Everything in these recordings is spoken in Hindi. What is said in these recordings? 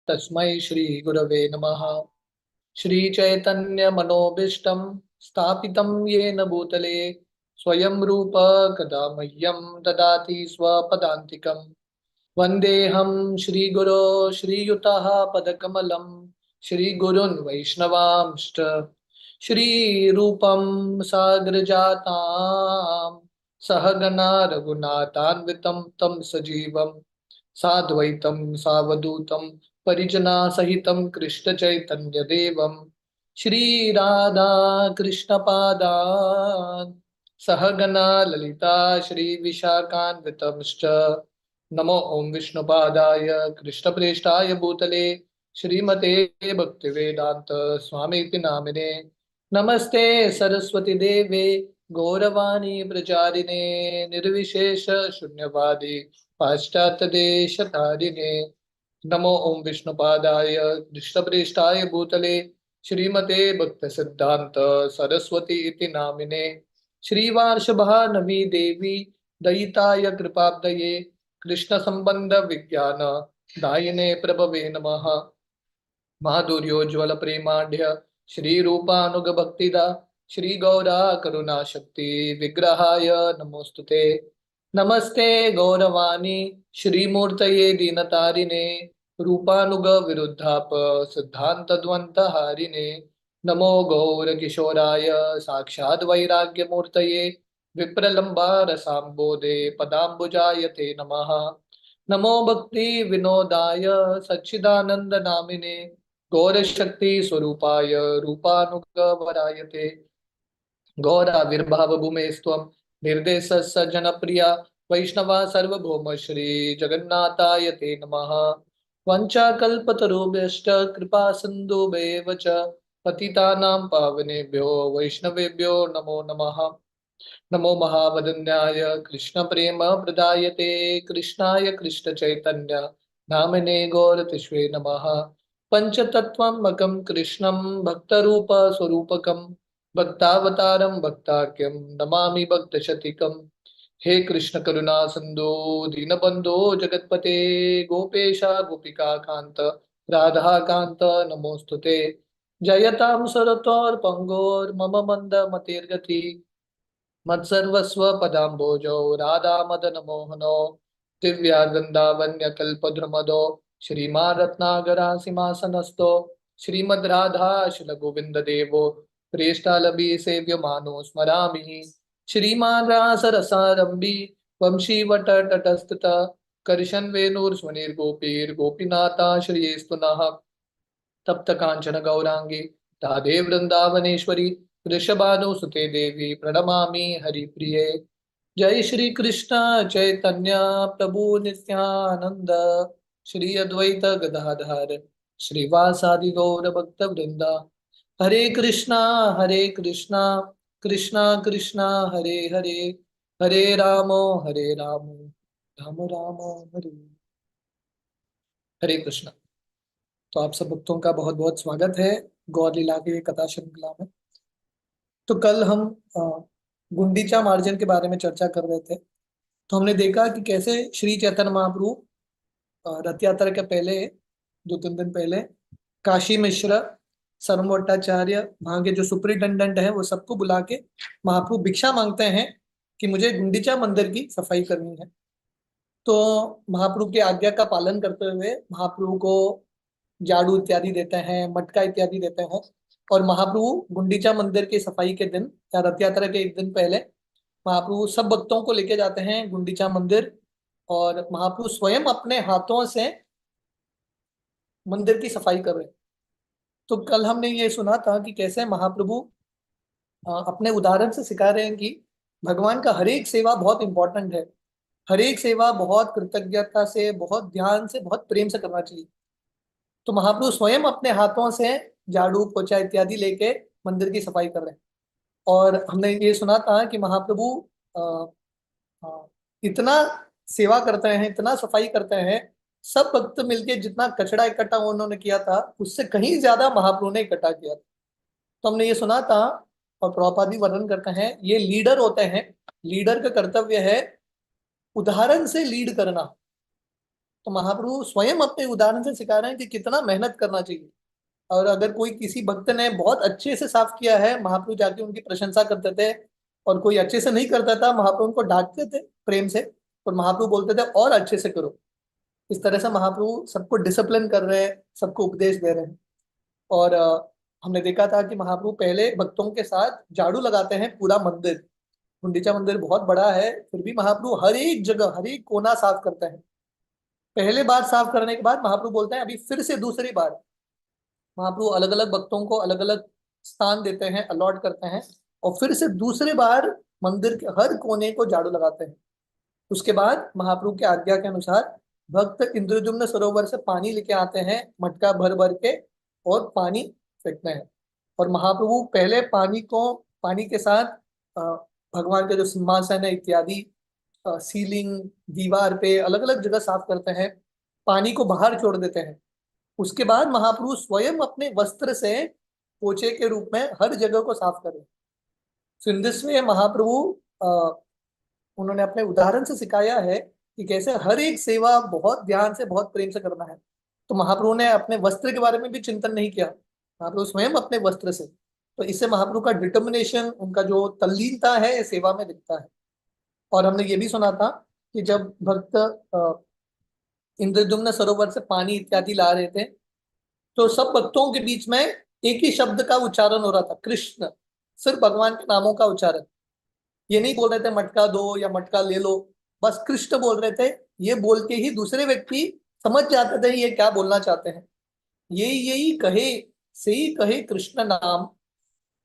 तस्मै श्री गुरवे नमः। श्री चैतन्य मनोभीष्टं स्थापितं येन भूतले स्वयं रूप कदा मह्यं ददाति स्वपदान्तिकं। वन्देऽहं श्रीगुरो श्रीयुतः पदकमलं श्रीगुरुन् वैष्णवांश्च श्रीरूपं साग्रजातां सहगणा रघुनाथान्वितं तं सजीवं साद्वैतं सावधूतं परिजनासहितं कृष्णचैतन्यदेवं श्रीराधा कृष्णपादान् सहगणा ललिता श्रीविशाखान्वितंश्च। नमो ओं विष्णुपादाय कृष्णप्रेष्ठाय भूतले श्रीमते भक्तिवेदांत स्वामीति नामिने। नमस्ते सरस्वती देवे गौरवाणी प्रचारिणे निर्विशेष शून्यवादी पाश्चात्यदेशतारिणे। नमो ओं विष्णुपादाय कृष्णप्रेष्ठाय भूतले श्रीमते भक्तसिद्धान्त सरस्वती इति नामिने। श्रीवार्षभानवी देवी दयिताय कृपाब्दये कृष्ण संबंध विज्ञान दायिने प्रभवे नमः। माधुर्योज्वल प्रेमाढ्य श्री रूपानुग भक्तिदा श्री गौरा करुणा शक्ति विग्रहाय नमोस्तुते। नमस्ते गौरवाणी श्रीमूर्तये दीनतारिणे रूपानुग विरुद्धाप सिद्धांत द्वंद हारिणे। नमो गौर किशोराय साक्षाद वैराग्य मूर्तये विप्रलंबा रसाम्बोधे पदाम्बुजाय ते नमः। नमो भक्ति विनोदाय सच्चिदानंद नामिने गौर शक्ति स्वरूपाय रूपानुगवराय ते। गौराविर्भाव भूमेस्त्वं निर्देश सज्जन प्रिया वैष्णवा सर्वभौम श्री जगन्नाथाय ते नमः। वंचाकल्पतरुभ्यश्च कृपा सिन्धुभ्येव च पतितानां पावनेभ्यो वैष्णवेभ्यो नमो नमः। नमो महावदन्याय कृष्ण प्रेम प्रदायते कृष्णाय कृष्ण चैतन्य नामिने गौरतिष्वे नमः। पंचतत्त्वमकं कृष्णं भक्तरूप स्वरूपकं भक्तावतारं भक्ताख्यं नमामि भक्तशतीकम्। हे कृष्ण करुणा सिंधु दीनबंधो जगतपते गोपेशा गोपिका कांत राधा कांत नमोस्तुते। जयतां सरतोर पंगोर मम मंद मतिर्गति मत्सर्वस्व पदाम्भोजो राधा मदन मोहनो दिव्या वृंदावन्य कल्पद्रुमदो श्रीमान् रत्नागरासिंहासनस्थो श्रीमद् राधा शिल गोविंद देवो प्रेष्ठालभि सेव्यमानो स्मरामि। श्रीमान् रासरसारंभि वंशीवट तटस्थित कर्शन वेणुर्स्वनिर्गोपीर्गोपीनाथा श्रीयेस्तु नः। तप्त कांचन गौरांगी राधे वृंदावनेश्वरी वृषभानुसुते देवी प्रणमामि हरिप्रिये। जय श्री कृष्ण चैतन्य प्रभु नित्यानंद श्री अद्वैत गदाधर श्रीवासादि गौर भक्त वृंदा। हरे कृष्णा कृष्णा कृष्णा हरे हरे हरे हरे राम राम राम हरे हरे कृष्ण। तो आप सब भक्तों का बहुत बहुत स्वागत है गौर लीला की कथा श्रृंखला में। तो कल हम गुंडीचा मार्जन के बारे में चर्चा कर रहे थे। तो हमने देखा कि कैसे श्री चैतन्य महाप्रभु रथ यात्रा के पहले 2-3 दिन पहले काशी मिश्र सरम भट्टाचार्य वहां के जो सुपरिटेंडेंट है वो सबको बुला के महाप्रभु भिक्षा मांगते हैं कि मुझे गुंडीचा मंदिर की सफाई करनी है। तो महाप्रभु की आज्ञा का पालन करते हुए महाप्रभु को झाड़ू इत्यादि देते हैं, मटका इत्यादि देते हैं। और महाप्रभु गुंडीचा मंदिर की सफाई के दिन या रथ यात्रा के एक दिन पहले महाप्रभु सब भक्तों को लेके जाते हैं गुंडीचा मंदिर। और महाप्रभु स्वयं अपने हाथों से मंदिर की सफाई कर रहे हैं। तो कल हमने ये सुना था कि कैसे महाप्रभु अपने उदाहरण से सिखा रहे हैं कि भगवान का हर एक सेवा बहुत इंपॉर्टेंट है। हर एक सेवा बहुत कृतज्ञता से, बहुत ध्यान से, बहुत प्रेम से करना चाहिए। तो महाप्रभु स्वयं अपने हाथों से झाड़ू पोछा इत्यादि लेके मंदिर की सफाई कर रहे हैं। और हमने ये सुना था कि महाप्रभु अ, इतना सेवा करते हैं, इतना सफाई करते हैं, सब भक्त मिलके जितना कचरा इकट्ठा उन्होंने किया था उससे कहीं ज्यादा महाप्रभु ने इकट्ठा किया था। तो हमने ये सुना था और प्रभुपाद भी वर्णन करते हैं, ये लीडर होते हैं। लीडर का कर्तव्य है उदाहरण से लीड करना। तो महाप्रभु स्वयं अपने उदाहरण से सिखा रहे हैं कि कितना मेहनत करना चाहिए। और अगर कोई किसी भक्त ने बहुत अच्छे से साफ किया है, महाप्रभु जाके उनकी प्रशंसा करते थे। और कोई अच्छे से नहीं करता था, महाप्रभु उनको डांटते थे प्रेम से, और महाप्रभु बोलते थे और अच्छे से करो। इस तरह से महाप्रभु सबको डिसिप्लिन कर रहे हैं, सबको उपदेश दे रहे हैं। और हमने देखा था कि महाप्रभु पहले भक्तों के साथ झाड़ू लगाते हैं पूरा मंदिर। गुंडीचा मंदिर बहुत बड़ा है, फिर भी महाप्रभु हर एक जगह हर एक कोना साफ करते हैं। पहले बार साफ करने के बाद महाप्रभु बोलते हैं अभी फिर से दूसरी बार। महाप्रभु अलग अलग भक्तों को अलग अलग स्थान देते हैं, अलॉट करते हैं, और फिर से दूसरी बार मंदिर के हर कोने को झाड़ू लगाते हैं। उसके बाद महाप्रभु के आज्ञा के अनुसार भक्त इंद्रद्युम्न सरोवर से पानी लेके आते हैं, मटका भर भर के, और पानी फेंकते हैं। और महाप्रभु पहले पानी के साथ अ, भगवान के जो सिंहासन है इत्यादि, सीलिंग, दीवार पे अलग अलग जगह साफ करते हैं, पानी को बाहर छोड़ देते हैं। उसके बाद महाप्रभु स्वयं अपने वस्त्र से पोछे के रूप में हर जगह को साफ करें। सो इन दिस वे महाप्रभु उन्होंने अपने उदाहरण से सिखाया है कि कैसे हर एक सेवा बहुत ध्यान से बहुत प्रेम से करना है। तो महाप्रभु ने अपने वस्त्र के बारे में भी चिंतन नहीं किया, महाप्रभु स्वयं अपने वस्त्र से। तो इससे महाप्रभु का डिटर्मिनेशन, उनका जो तल्लीनता है सेवा में दिखता है। और हमने ये भी सुना था कि जब भक्त इंद्रद्युम्न सरोवर से पानी इत्यादि ला रहे थे, तो सब भक्तों के बीच में एक ही शब्द का उच्चारण हो रहा था, कृष्ण। सिर्फ भगवान के नामों का उच्चारण। ये नहीं बोल रहे थे मटका दो या मटका ले लो, बस कृष्ण बोल रहे थे। ये बोल के ही दूसरे व्यक्ति समझ जाते थे ये क्या बोलना चाहते हैं। यही कहे से ही कहे कृष्ण नाम,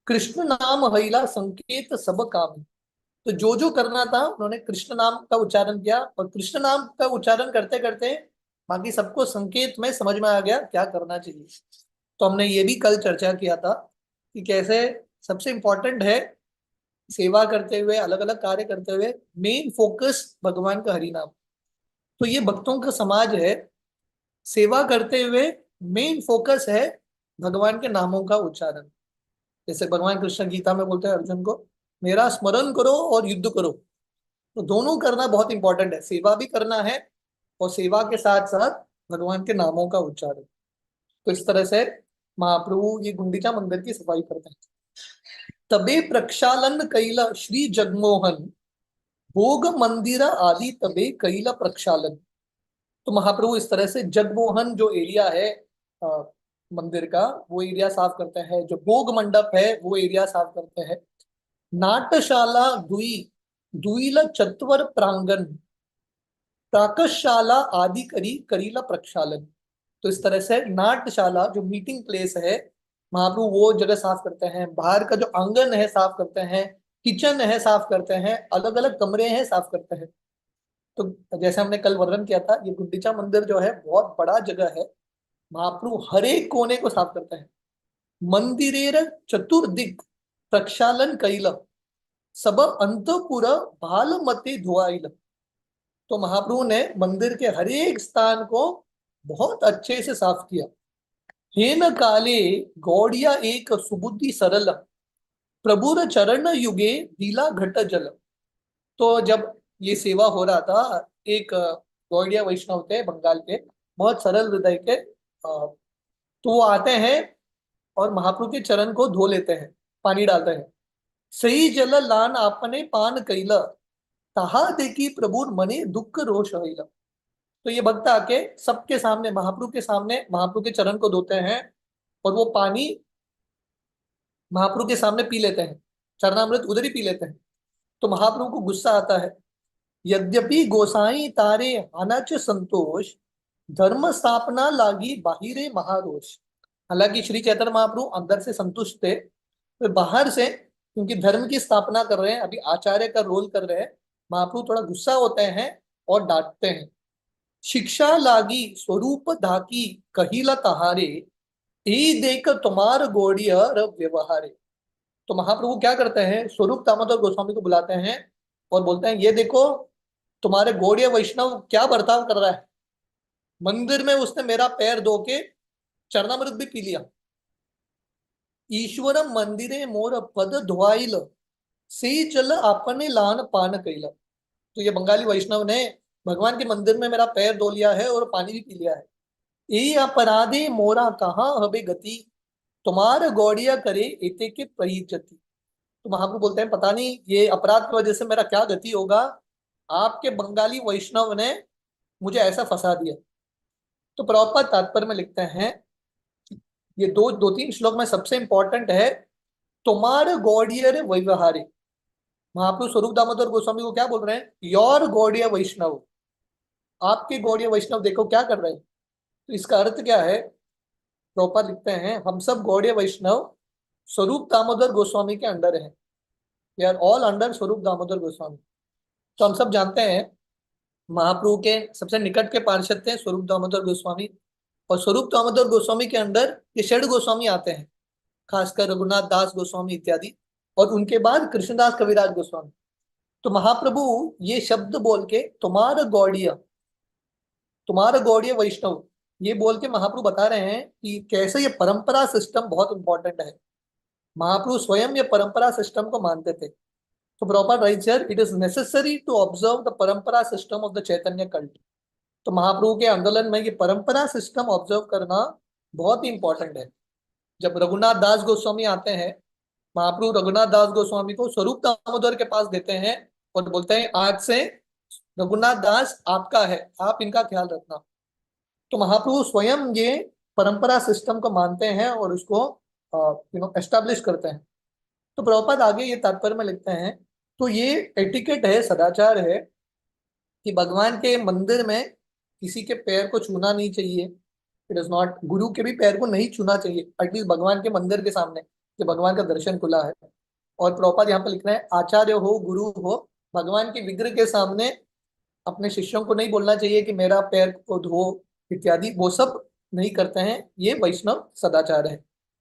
कृष्ण नाम हईला संकेत सब काम। तो जो जो करना था उन्होंने कृष्ण नाम का उच्चारण किया, और कृष्ण नाम का उच्चारण करते करते बाकी सबको संकेत में समझ में आ गया क्या करना चाहिए। तो हमने ये भी कल चर्चा किया था कि कैसे सबसे इंपॉर्टेंट है सेवा करते हुए, अलग अलग कार्य करते हुए मेन फोकस भगवान का हरि नाम। तो ये भक्तों का समाज है, सेवा करते हुए मेन फोकस है भगवान के नामों का उच्चारण। जैसे भगवान कृष्ण गीता में बोलते हैं अर्जुन को, मेरा स्मरण करो और युद्ध करो। तो दोनों करना बहुत इंपॉर्टेंट है, सेवा भी करना है और सेवा के साथ साथ भगवान के नामों का उच्चारण। तो इस तरह से महाप्रभु ये गुंडीचा मंदिर की सफाई करते हैं। तबे प्रक्षालन कैला श्री जगमोहन, भोग मंदिर आदि तबे कैला प्रक्षालन। तो महाप्रभु इस तरह से जगमोहन जो एरिया है अ, मंदिर का, वो एरिया साफ करते हैं। जो भोग मंडप है वो एरिया साफ करते हैं। नाट्यशाला दुई दुईला चत्वर प्रांगण, प्राकशाला आदि करीला प्रक्षालन। तो इस तरह से नाट्यशाला जो मीटिंग प्लेस है, महाप्रभु वो जगह साफ करते हैं। बाहर का जो आंगन है साफ करते हैं, किचन है साफ करते हैं, अलग अलग कमरे हैं साफ करते हैं। तो जैसे हमने कल वर्णन किया था, ये गुंडीचा मंदिर जो है बहुत बड़ा जगह है। महाप्रभु हर एक कोने को साफ करते हैं। मंदिरेर चतुर्दिक प्रक्षालन कैल, सब अंतपुर भालमती धुआइल। तो महाप्रभु ने मंदिर के हर एक स्थान को बहुत अच्छे से साफ किया। हेन काले गौड़िया एक सुबुद्धि सरल, प्रभुर चरण युगे दिला घट जल। तो जब ये सेवा हो रहा था, एक गौड़िया वैष्णव थे बंगाल के, बहुत सरल हृदय के, तो वो आते हैं और महाप्रभु के चरण को धो लेते हैं, पानी डालते हैं। सही जल लान आपने पान कैला, तहा देखी प्रभु मने दुख रोष हईला। तो ये भक्त आके सबके सामने, महाप्रभु के सामने महाप्रभु के चरण को धोते हैं, और वो पानी महाप्रभु के सामने पी लेते हैं, चरणामृत उधर ही पी लेते हैं। तो महाप्रभु को गुस्सा आता है। यद्यपि गोसाई तारे हानाच संतोष, धर्म स्थापना लागी बाहिरे महारोष। हालांकि श्री चैतन्य महाप्रभु अंदर से संतुष्ट थे, तो बाहर से क्योंकि धर्म की स्थापना कर रहे हैं, अभी आचार्य का रोल कर रहे हैं, महाप्रभु थोड़ा गुस्सा होते हैं और डांटते हैं। शिक्षा लागी स्वरूप धाकी कहिला तहारे, ई देख तुम्हार गोड़िया व्यवहारे। तो महाप्रभु क्या करते हैं, स्वरूप दामोदर गोस्वामी को बुलाते हैं और बोलते हैं ये देखो तुम्हारे गौड़ीय वैष्णव क्या बर्ताव कर रहा है। मंदिर में उसने मेरा पैर धो के चरणामृत भी पी लिया। ईश्वर मंदिरे मोर पद धोआइल, से जल आपने लान पान कैला। तो ये बंगाली वैष्णव ने भगवान के मंदिर में मेरा पैर धो लिया है और पानी भी पी लिया है। यही अपराधे मोरा कहाँ हबे गति, तुम्हार गौड़िया करे एते के परिजति। तो महाप्रभु बोलते हैं पता नहीं ये अपराध की वजह से मेरा क्या गति होगा, आपके बंगाली वैष्णव ने मुझे ऐसा फंसा दिया। तो प्रभुपाद तात्पर्य में लिखते हैं, ये दो दो तीन श्लोक में सबसे इंपॉर्टेंट है, तुम्हार गौड़ियर व्यवहारे। महाप्रभु स्वरूप दामोदर गोस्वामी को क्या बोल रहे हैं, योर गौड़िय वैष्णव, आपके गौड़िय वैष्णव देखो क्या कर रहे हैं। तो इसका अर्थ क्या है, प्रभुपाद लिखते हैं हम सब गौड़िय वैष्णव स्वरूप दामोदर गोस्वामी के अंडर हैं, वी आर ऑल अंडर स्वरूप दामोदर गोस्वामी। तो हम सब जानते हैं महाप्रभु के सबसे निकट के पार्षद थे स्वरूप दामोदर गोस्वामी, और स्वरूप दामोदर गोस्वामी के अंदर ये षड गोस्वामी आते हैं, खासकर रघुनाथ दास गोस्वामी इत्यादि, और उनके बाद कृष्णदास कविराज गोस्वामी। तो महाप्रभु ये शब्द बोल के तुम्हारा गौड़ीय वैष्णव, ये बोल के महाप्रभु बता रहे हैं कि कैसे ये परंपरा सिस्टम बहुत इंपॉर्टेंट है। महाप्रभु स्वयं ये परंपरा सिस्टम को मानते थे। तो proper rites here, it is necessary to observe the parampara system of the Chaitanya cult. तो महाप्रभु के आंदोलन में ये परंपरा सिस्टम ऑब्जर्व करना बहुत ही इंपॉर्टेंट है। जब रघुनाथ दास गोस्वामी आते हैं, महाप्रभु रघुनाथ दास गोस्वामी को स्वरूप दामोदर के पास देते हैं और बोलते हैं आज से रघुनाथ दास आपका है, आप इनका ख्याल रखना। तो महाप्रभु स्वयं ये परंपरा सिस्टम को मानते हैं और उसको एस्टेब्लिश करते हैं। तो प्रभुपाद आगे ये तात्पर्य में लिखते हैं, तो ये एटिकेट है, सदाचार है कि भगवान के मंदिर में किसी के पैर को छूना नहीं चाहिए। इट इज नॉट, गुरु के भी पैर को नहीं छूना चाहिए, एटलीस्ट भगवान के मंदिर के सामने कि भगवान का दर्शन खुला है। और प्रभुपाद यहाँ पे लिख रहे हैं आचार्य हो गुरु हो, भगवान के विग्रह के सामने अपने शिष्यों को नहीं बोलना चाहिए कि मेरा पैर को धो इत्यादि, वो सब नहीं करते हैं, ये वैष्णव सदाचार है।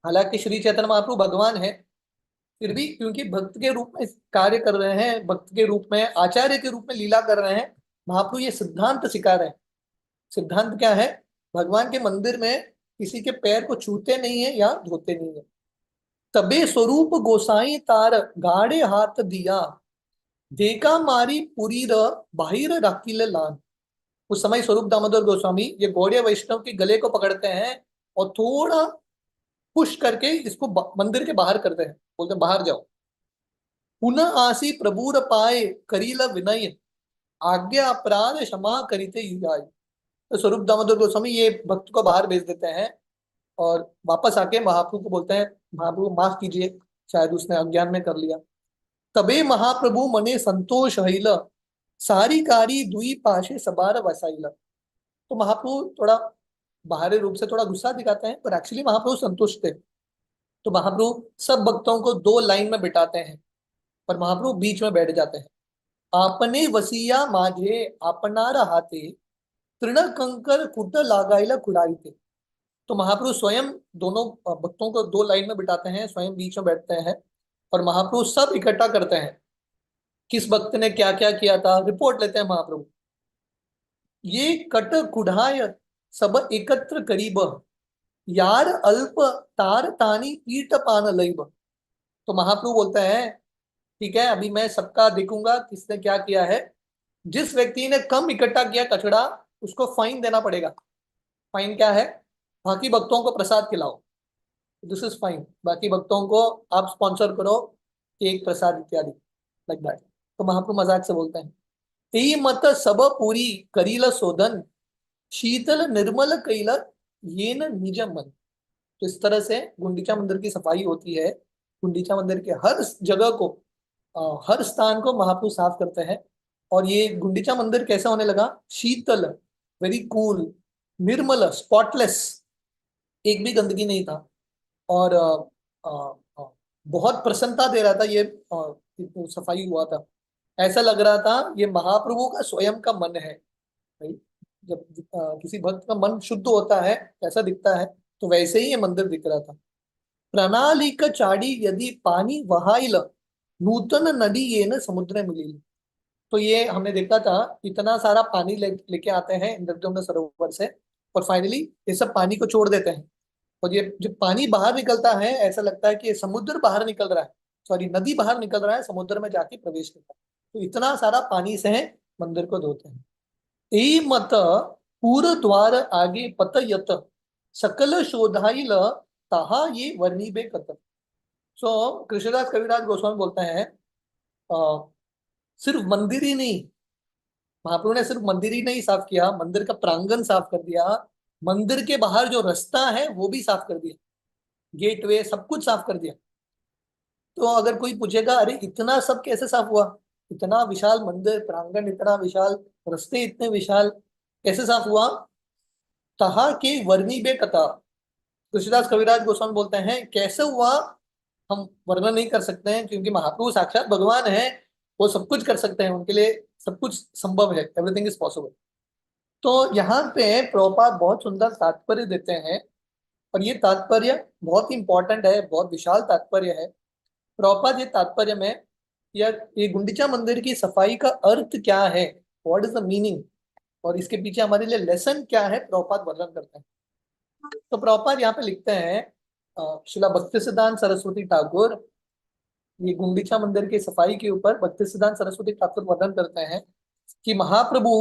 हालांकि श्री चैतन्य महाप्रभु भगवान है, फिर भी क्योंकि भक्त के रूप में कार्य कर रहे हैं, भक्त के रूप में आचार्य के रूप में लीला कर रहे हैं, महाप्रभु ये सिद्धांत सिखा रहे हैं। सिद्धांत क्या है, भगवान के मंदिर में किसी के पैर को छूते नहीं है या धोते नहीं है। तबे स्वरूप गोसाई तार गाड़े हाथ दिया, देखा मारी पुरी र बाहिर राखिल लान। उस समय स्वरूप दामोदर गोस्वामी ये गौड़ीय वैष्णव के गले को पकड़ते हैं और थोड़ा पुश करके इसको मंदिर के बाहर करते हैं, बोलते हैं बाहर जाओ। पुनः आसी प्रभुर पाए करील विनय, आज्ञा अपराध क्षमा करीते युगाय। तो स्वरूप दामोदर गोस्वामी ये भक्त को बाहर भेज देते हैं और वापस आके महाप्रभु को बोलते हैं महाप्रभु माफ कीजिए, शायद उसने अज्ञान में कर लिया। तबे महाप्रभु मने संतोष हईल, सारी कारी दुई पाशे सबार वसाइल। तो महाप्रभु थोड़ा बाहरी रूप से थोड़ा गुस्सा दिखाते हैं, पर एक्चुअली महाप्रभु संतुष्ट थे। तो महाप्रभु सब भक्तों को दो लाइन में बिठाते हैं और महाप्रभु बीच में बैठ जाते हैं। आपने वसिया माझे अपनार हाथे, तृण कंकर कुट लागाइला कुड़ाई थे। तो महाप्रभु स्वयं दोनों भक्तों को दो लाइन में बिठाते हैं, स्वयं बीच में बैठते हैं और महाप्रभु सब इकट्ठा करते हैं, किस भक्त ने क्या क्या किया था रिपोर्ट लेते हैं महाप्रभु। ये कट कुढ़ाय सब एकत्र करीब, यार अल्प तार तानी पीठ पान लईब। तो महाप्रभु बोलते हैं ठीक है, अभी मैं सबका देखूंगा किसने क्या किया है। जिस व्यक्ति ने कम इकट्ठा किया कचड़ा, उसको फाइन देना पड़ेगा। फाइन क्या है, बाकी भक्तों को प्रसाद खिलाओ, दिस इज फाइन। बाकी भक्तों को आप स्पॉन्सर करो, केक प्रसाद इत्यादि, लाइक दैट। तो महाप्रभु मजाक से बोलते हैं तेई मत सब पूरी करील शोधन, शीतल निर्मल कैल ये न निज मन। तो इस तरह से गुंडीचा मंदिर की सफाई होती है। गुंडीचा मंदिर के हर जगह को, हर स्थान को महाप्रभु साफ करते हैं। और ये गुंडीचा मंदिर कैसा होने लगा, शीतल, वेरी कूल, निर्मल, स्पॉटलेस, एक भी गंदगी नहीं था। और बहुत प्रसन्नता दे रहा था ये, सफाई हुआ था, ऐसा लग रहा था ये महाप्रभु का स्वयं का मन है भाई। जब किसी भक्त का मन शुद्ध होता है कैसा दिखता है, तो वैसे ही ये मंदिर दिख रहा था। प्रणाली का चाड़ी यदि पानी वहाइल, नूतन नदी ये न समुद्र मिली। तो ये हमने देखा था, इतना सारा पानी लेके आते हैं इंद्रद्युम्न सरोवर से और फाइनली ये सब पानी को छोड़ देते हैं। और ये जब पानी बाहर निकलता है ऐसा लगता है कि ये समुद्र बाहर निकल रहा है, सॉरी नदी बाहर निकल रहा है, समुद्र में जाके प्रवेश करता है। तो इतना सारा पानी से मंदिर को धोते हैं। मत पूर द्वार आगे पतयत सकल शोधाइल तहा ये वर्णिबे कत। सो कृष्णदास कविराज गोस्वामी बोलते हैं सिर्फ मंदिर ही नहीं, महाप्रभु ने सिर्फ मंदिर ही नहीं साफ किया, मंदिर का प्रांगण साफ कर दिया, मंदिर के बाहर जो रास्ता है वो भी साफ कर दिया, गेट वे सब कुछ साफ कर दिया। तो अगर कोई पूछेगा अरे इतना सब कैसे साफ हुआ, इतना विशाल मंदिर प्रांगण, इतना विशाल रास्ते, इतने विशाल कैसे साफ हुआ? तहा के वर्णी बे कथा। तुलसीदास कविराज गोस्वामी बोलते हैं कैसे हुआ हम वर्णन नहीं कर सकते हैं, क्योंकि महाप्रभु साक्षात भगवान है, वो सब कुछ कर सकते हैं, उनके लिए सब कुछ संभव है, एवरीथिंग इज पॉसिबल। तो यहाँ पे प्रभुपाद बहुत सुंदर तात्पर्य देते हैं, और ये तात्पर्य बहुत ही इंपॉर्टेंट है, बहुत विशाल तात्पर्य है। प्रभुपाद ये तात्पर्य में या ये गुंडीचा मंदिर की सफाई का अर्थ क्या है, व्हाट इज द मीनिंग, और इसके पीछे हमारे लिए लेसन क्या है, प्रभुपाद वर्णन करते हैं। तो प्रभुपाद यहाँ पे लिखते हैं शिला भक्तिसिद्धांत सरस्वती ठाकुर ये गुंडीचा मंदिर की सफाई के ऊपर भक्तिसिद्धांत सरस्वती ठाकुर वर्णन करते हैं कि महाप्रभु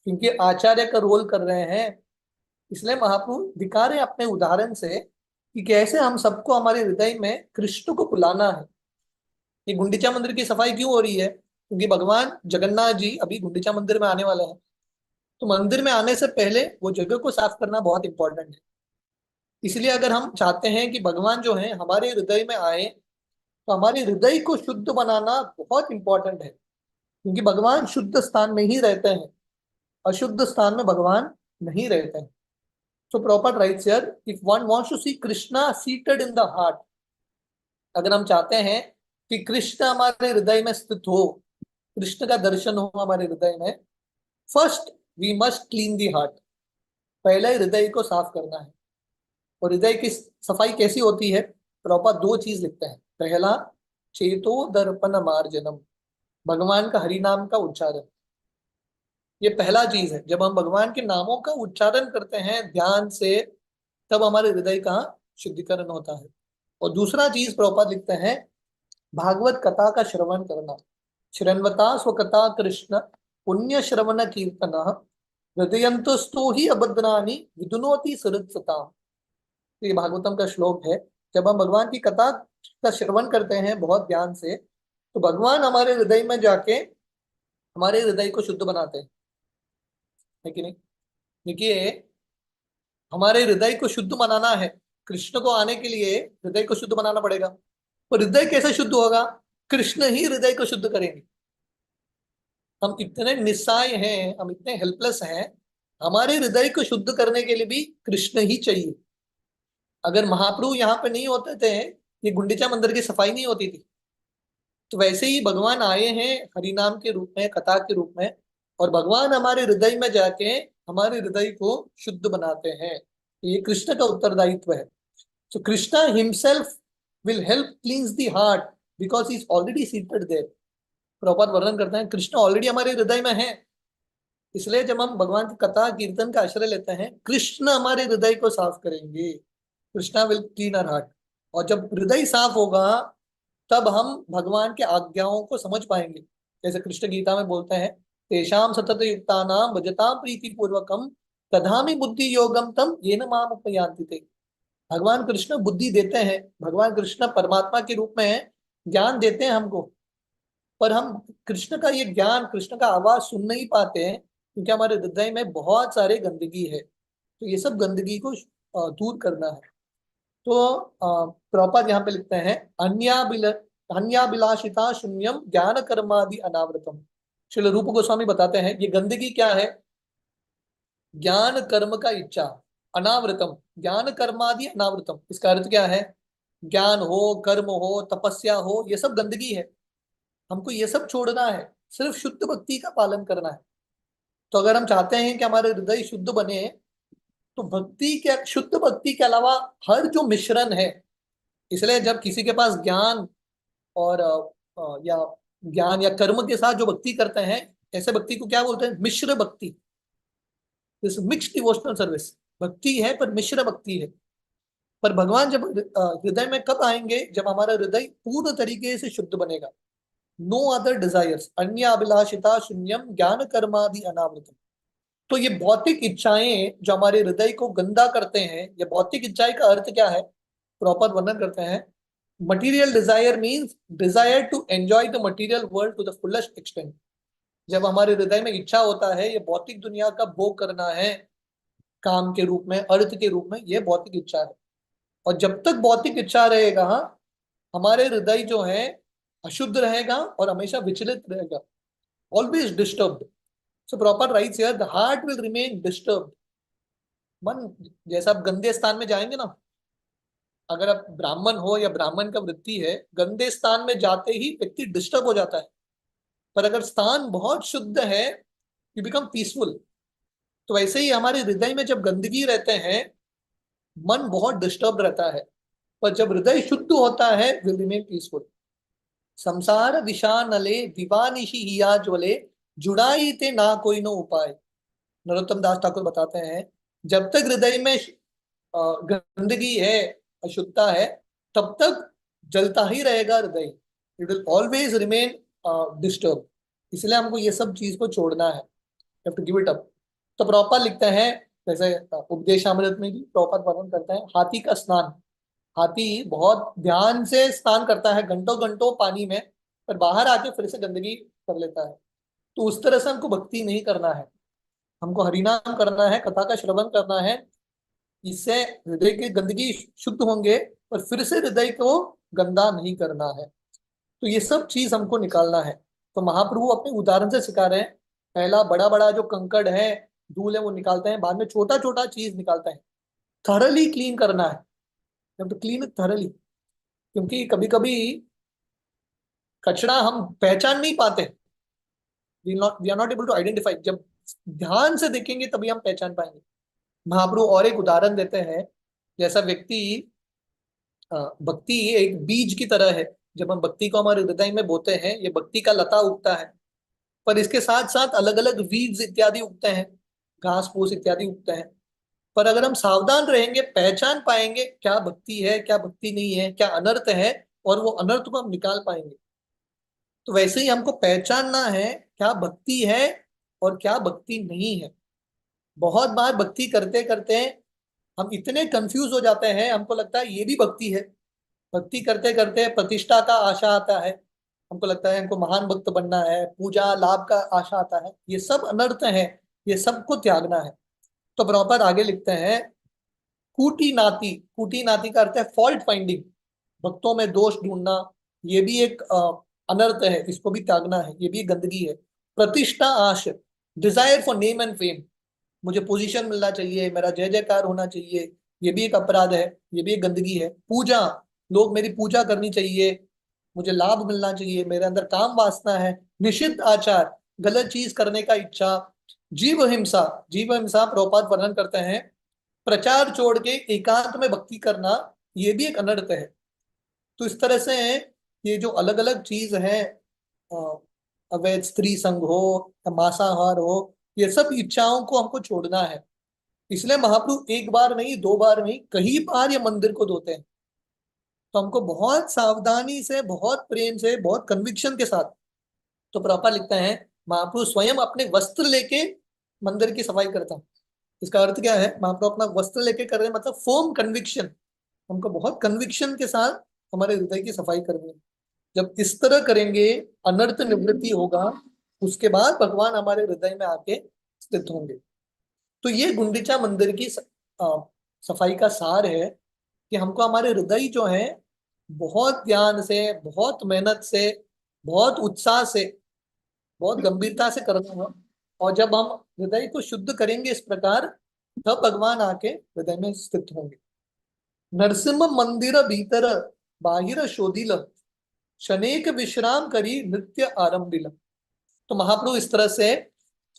क्योंकि आचार्य का रोल कर रहे हैं, इसलिए महाप्रभु दिखा रहे हैं अपने उदाहरण से कि कैसे हम सबको हमारे हृदय में कृष्ण को बुलाना है। ये गुंडीचा मंदिर की सफाई क्यों हो रही है? क्योंकि भगवान जगन्नाथ जी अभी गुंडीचा मंदिर में आने वाले हैं, तो मंदिर में आने से पहले वो जगह को साफ करना बहुत इंपॉर्टेंट है। इसलिए अगर हम चाहते हैं कि भगवान जो है हमारे हृदय में आए, तो हमारे हृदय को शुद्ध बनाना बहुत इंपॉर्टेंट है, क्योंकि भगवान शुद्ध स्थान में ही रहते हैं, अशुद्ध स्थान में भगवान नहीं रहते हैं। So Prabhupada writes here, if one wants to see Krishna seated in the heart, अगर हम चाहते हैं कि कृष्ण हमारे हृदय में स्थित हो, कृष्ण का दर्शन हो हमारे हृदय में, first we must clean the heart. पहले हृदय को साफ करना है। और हृदय की सफाई कैसी होती है? प्रभुपाद दो चीज लिखते हैं। पहला, चेतो दर्पण मार्जनम, भगवान का हरि नाम का उच्चारण। ये पहला चीज है, जब हम भगवान के नामों का उच्चारण करते हैं ध्यान से, तब हमारे हृदय का शुद्धिकरण होता है। और दूसरा चीज प्रभुपाद लिखते हैं, भागवत कथा का श्रवण करना। श्रवणवता स्वकथा कृष्ण पुण्य श्रवण कीर्तन हृदयंतस्तु ही अभद्रानी विदुनोति सुहृत्सता। ये भागवतम का श्लोक है। जब हम भगवान की कथा का श्रवण करते हैं बहुत ध्यान से, तो भगवान हमारे हृदय में जाके हमारे हृदय को शुद्ध बनाते हैं, है कि नहीं? देखिए, हमारे हृदय को शुद्ध बनाना है, कृष्ण को आने के लिए हृदय को शुद्ध बनाना पड़ेगा। और हृदय कैसे शुद्ध होगा? कृष्ण ही हृदय को शुद्ध करेंगे। हम इतने निस्सहाय हैं, हम इतने हेल्पलेस हैं, हमारे हृदय को शुद्ध करने के लिए भी कृष्ण ही चाहिए। अगर महाप्रभु यहाँ पे नहीं होते थे, ये गुंडीचा मंदिर की सफाई नहीं होती थी। तो वैसे ही भगवान आए हैं हरिनाम के रूप में, कथा के रूप में, और भगवान हमारे हृदय में जाके हमारे हृदय को शुद्ध बनाते हैं। ये कृष्ण का उत्तरदायित्व है। So Krishna himself will help cleanse the heart because he is already seated there. Prabhupada वर्णन करते हैं कृष्ण ऑलरेडी हमारे हृदय में है, इसलिए जब हम भगवान की कथा कीर्तन का आश्रय लेते हैं, कृष्ण हमारे हृदय को साफ करेंगे। Krishna will clean our heart. और जब हृदय साफ होगा, तब हम भगवान के आज्ञाओं को समझ पाएंगे। जैसे कृष्ण गीता में बोलते हैं, तेषाम सतत युक्तानाम भजताम प्रीति पूर्वकम तदामि बुद्धि योगम तम येन माम उपयान्ति ते। भगवान कृष्ण बुद्धि देते हैं, भगवान कृष्ण परमात्मा के रूप में ज्ञान देते हैं हमको, पर हम कृष्ण का ये ज्ञान, कृष्ण का आवाज सुन नहीं पाते हैं, क्योंकि हमारे हृदय में बहुत सारे गंदगी है। तो ये सब गंदगी को दूर करना है। तो प्रभुपाद यहाँ पे लिखते हैं, अन्याभिलाषिता शून्यम ज्ञान कर्मादि अनावृतम। श्रील रूप गोस्वामी बताते हैं ये गंदगी क्या है? ज्ञान कर्म का इच्छा, अनावृतम, ज्ञान कर्मादि अनावृतम। इसका अर्थ क्या है? ज्ञान हो, कर्म हो, तपस्या हो, ये सब गंदगी है, हमको ये सब छोड़ना है, सिर्फ शुद्ध भक्ति का पालन करना है। तो अगर हम चाहते हैं कि हमारे हृदय शुद्ध बने, तो भक्ति के, शुद्ध भक्ति के अलावा हर जो मिश्रण है, इसलिए जब किसी के पास ज्ञान और या ज्ञान या कर्म के साथ जो भक्ति करते हैं, ऐसे भक्ति को क्या बोलते हैं? मिश्र भक्ति। दिस मिक्स्ड डिवोशनल सर्विस भक्ति है, पर मिश्र भक्ति है। पर भगवान जब हृदय में कब आएंगे? जब हमारा हृदय पूर्ण तरीके से शुद्ध बनेगा। नो अदर डिजायर्स, अन्य अभिलाषिता शून्यम ज्ञान कर्मादि अनावृतम। तो ये भौतिक इच्छाएं जो हमारे हृदय को गंदा करते हैं, ये भौतिक इच्छाएं का अर्थ क्या है, प्रॉपर वर्णन करते हैं। Material desire means desire to enjoy the material world to the fullest extent. जब हमारे हृदय में इच्छा होता है ये भौतिक दुनिया का भोग करना है, काम के रूप में, अर्थ के रूप में, ये भौतिक इच्छा है। और जब तक भौतिक इच्छा रहेगा, हमारे हृदय जो है अशुद्ध रहेगा और हमेशा विचलित रहेगा, always disturbed. So proper rites here, the heart will remain disturbed. मन, जैसा आप गंदे स्थान में जाएंगे ना, अगर आप ब्राह्मण हो या ब्राह्मण का वृत्ति है, गंदे स्थान में जाते ही व्यक्ति डिस्टर्ब हो जाता है। पर अगर स्थान बहुत शुद्ध है, यू बिकम पीसफुल। तो वैसे ही हमारे हृदय में जब गंदगी रहते हैं, मन बहुत डिस्टर्ब रहता है। पर जब हृदय शुद्ध होता है, विल रिमेन पीसफुल। संसार विषानले विवानिशी हिया ज्वले, जुड़ाई ते ना कोई नो उपाय। नरोत्तम दास ठाकुर बताते हैं, जब तक हृदय में गंदगी है, अशुद्धता है, तब तक जलता ही रहेगा हृदय। It will always remain disturb. इसलिए हमको ये सब चीज को छोड़ना है, have to give it up. तो प्रॉपर लिखते हैं, जैसे उपदेशामृत में भी प्रॉपर वर्णन करते हैं, हाथी का स्नान। हाथी बहुत ध्यान से स्नान करता है, घंटों घंटों पानी में, पर बाहर आके फिर से गंदगी कर लेता है। तो उस तरह से हमको भक्ति नहीं करना है, हमको हरिनाम करना है, कथा का श्रवण करना है। इससे हृदय की गंदगी शुद्ध होंगे, और फिर से हृदय को गंदा नहीं करना है। तो ये सब चीज हमको निकालना है। तो महाप्रभु अपने उदाहरण से सिखा रहे हैं। पहला बड़ा बड़ा जो कंकड़ है, धूल है, वो निकालते हैं, बाद में छोटा छोटा चीज निकालते हैं। थरली क्लीन करना है, जब तो क्लीन थरली। क्योंकि कभी कभी कचरा हम पहचान नहीं पाते, we are not able to identify. जब ध्यान से देखेंगे तभी हम पहचान पाएंगे। महाप्रभु और एक उदाहरण देते हैं, जैसा व्यक्ति, भक्ति एक बीज की तरह है। जब हम भक्ति को हमारे हृदय में बोते हैं, ये भक्ति का लता उगता है, पर इसके साथ साथ अलग अलग वीड्स इत्यादि उगते हैं, घास फूस इत्यादि उगते हैं। पर अगर हम सावधान रहेंगे, पहचान पाएंगे क्या भक्ति है, क्या भक्ति नहीं है, क्या अनर्थ है, और वो अनर्थ को हम निकाल पाएंगे। तो वैसे ही हमको पहचानना है क्या भक्ति है और क्या भक्ति नहीं है। बहुत बार भक्ति करते करते हम इतने कंफ्यूज हो जाते हैं, हमको लगता है ये भी भक्ति है। भक्ति करते करते प्रतिष्ठा का आशा आता है, हमको लगता है हमको महान भक्त बनना है, पूजा लाभ का आशा आता है। ये सब अनर्थ है, ये सबको त्यागना है। तो प्रॉपर आगे लिखते हैं, कूटी नाती। कूटी नाती का अर्थ है फॉल्ट फाइंडिंग, भक्तों में दोष ढूंढना। ये भी एक अनर्थ है, इसको भी त्यागना है, ये भी गंदगी है। प्रतिष्ठा आश, desire for name and fame, मुझे पोजीशन मिलना चाहिए, मेरा जय जयकार होना चाहिए, ये भी एक अपराध है, ये भी एक गंदगी है। पूजा, लोग मेरी पूजा करनी चाहिए, मुझे लाभ मिलना चाहिए, मेरे अंदर काम वासना है। निषिद्ध आचार, गलत चीज करने का इच्छा। जीव हिंसा, जीव हिंसा प्रभुपाद वर्णन करते हैं, प्रचार छोड़ के एकांत में भक्ति करना, ये भी एक अनर्थ है। तो इस तरह से ये जो अलग अलग चीज है, अ, अवैध स्त्री संग हो या मांसाहार हो, ये सब इच्छाओं को हमको छोड़ना है। इसलिए महाप्रभु एक बार नहीं, दो बार नहीं, कई बार ये मंदिर को धोते हैं। तो हमको बहुत सावधानी से, बहुत प्रेम से, बहुत कन्विक्शन के साथ। तो प्रॉपर लिखते हैं, महाप्रभु स्वयं अपने वस्त्र लेके मंदिर की सफाई करता है। इसका अर्थ क्या है, महाप्रभु अपना वस्त्र लेके कर रहे हैं, मतलब फर्म कन्विक्शन। हमको बहुत कन्विक्शन के साथ हमारे हृदय की सफाई करनी है। जब इस तरह करेंगे, अनर्थ निवृत्ति होगा, उसके बाद भगवान हमारे हृदय में आके स्थित होंगे। तो ये गुंडीचा मंदिर की सफाई का सार है, कि हमको हमारे हृदय जो है बहुत ध्यान से, बहुत मेहनत से, बहुत उत्साह से, बहुत गंभीरता से करना है। और जब हम हृदय को शुद्ध करेंगे इस प्रकार, तब भगवान आके हृदय में स्थित होंगे। नरसिंह मंदिर भीतर बाहिर शोधिल, शनेक विश्राम करी नित्य आरंभिल। तो महाप्रभु इस तरह से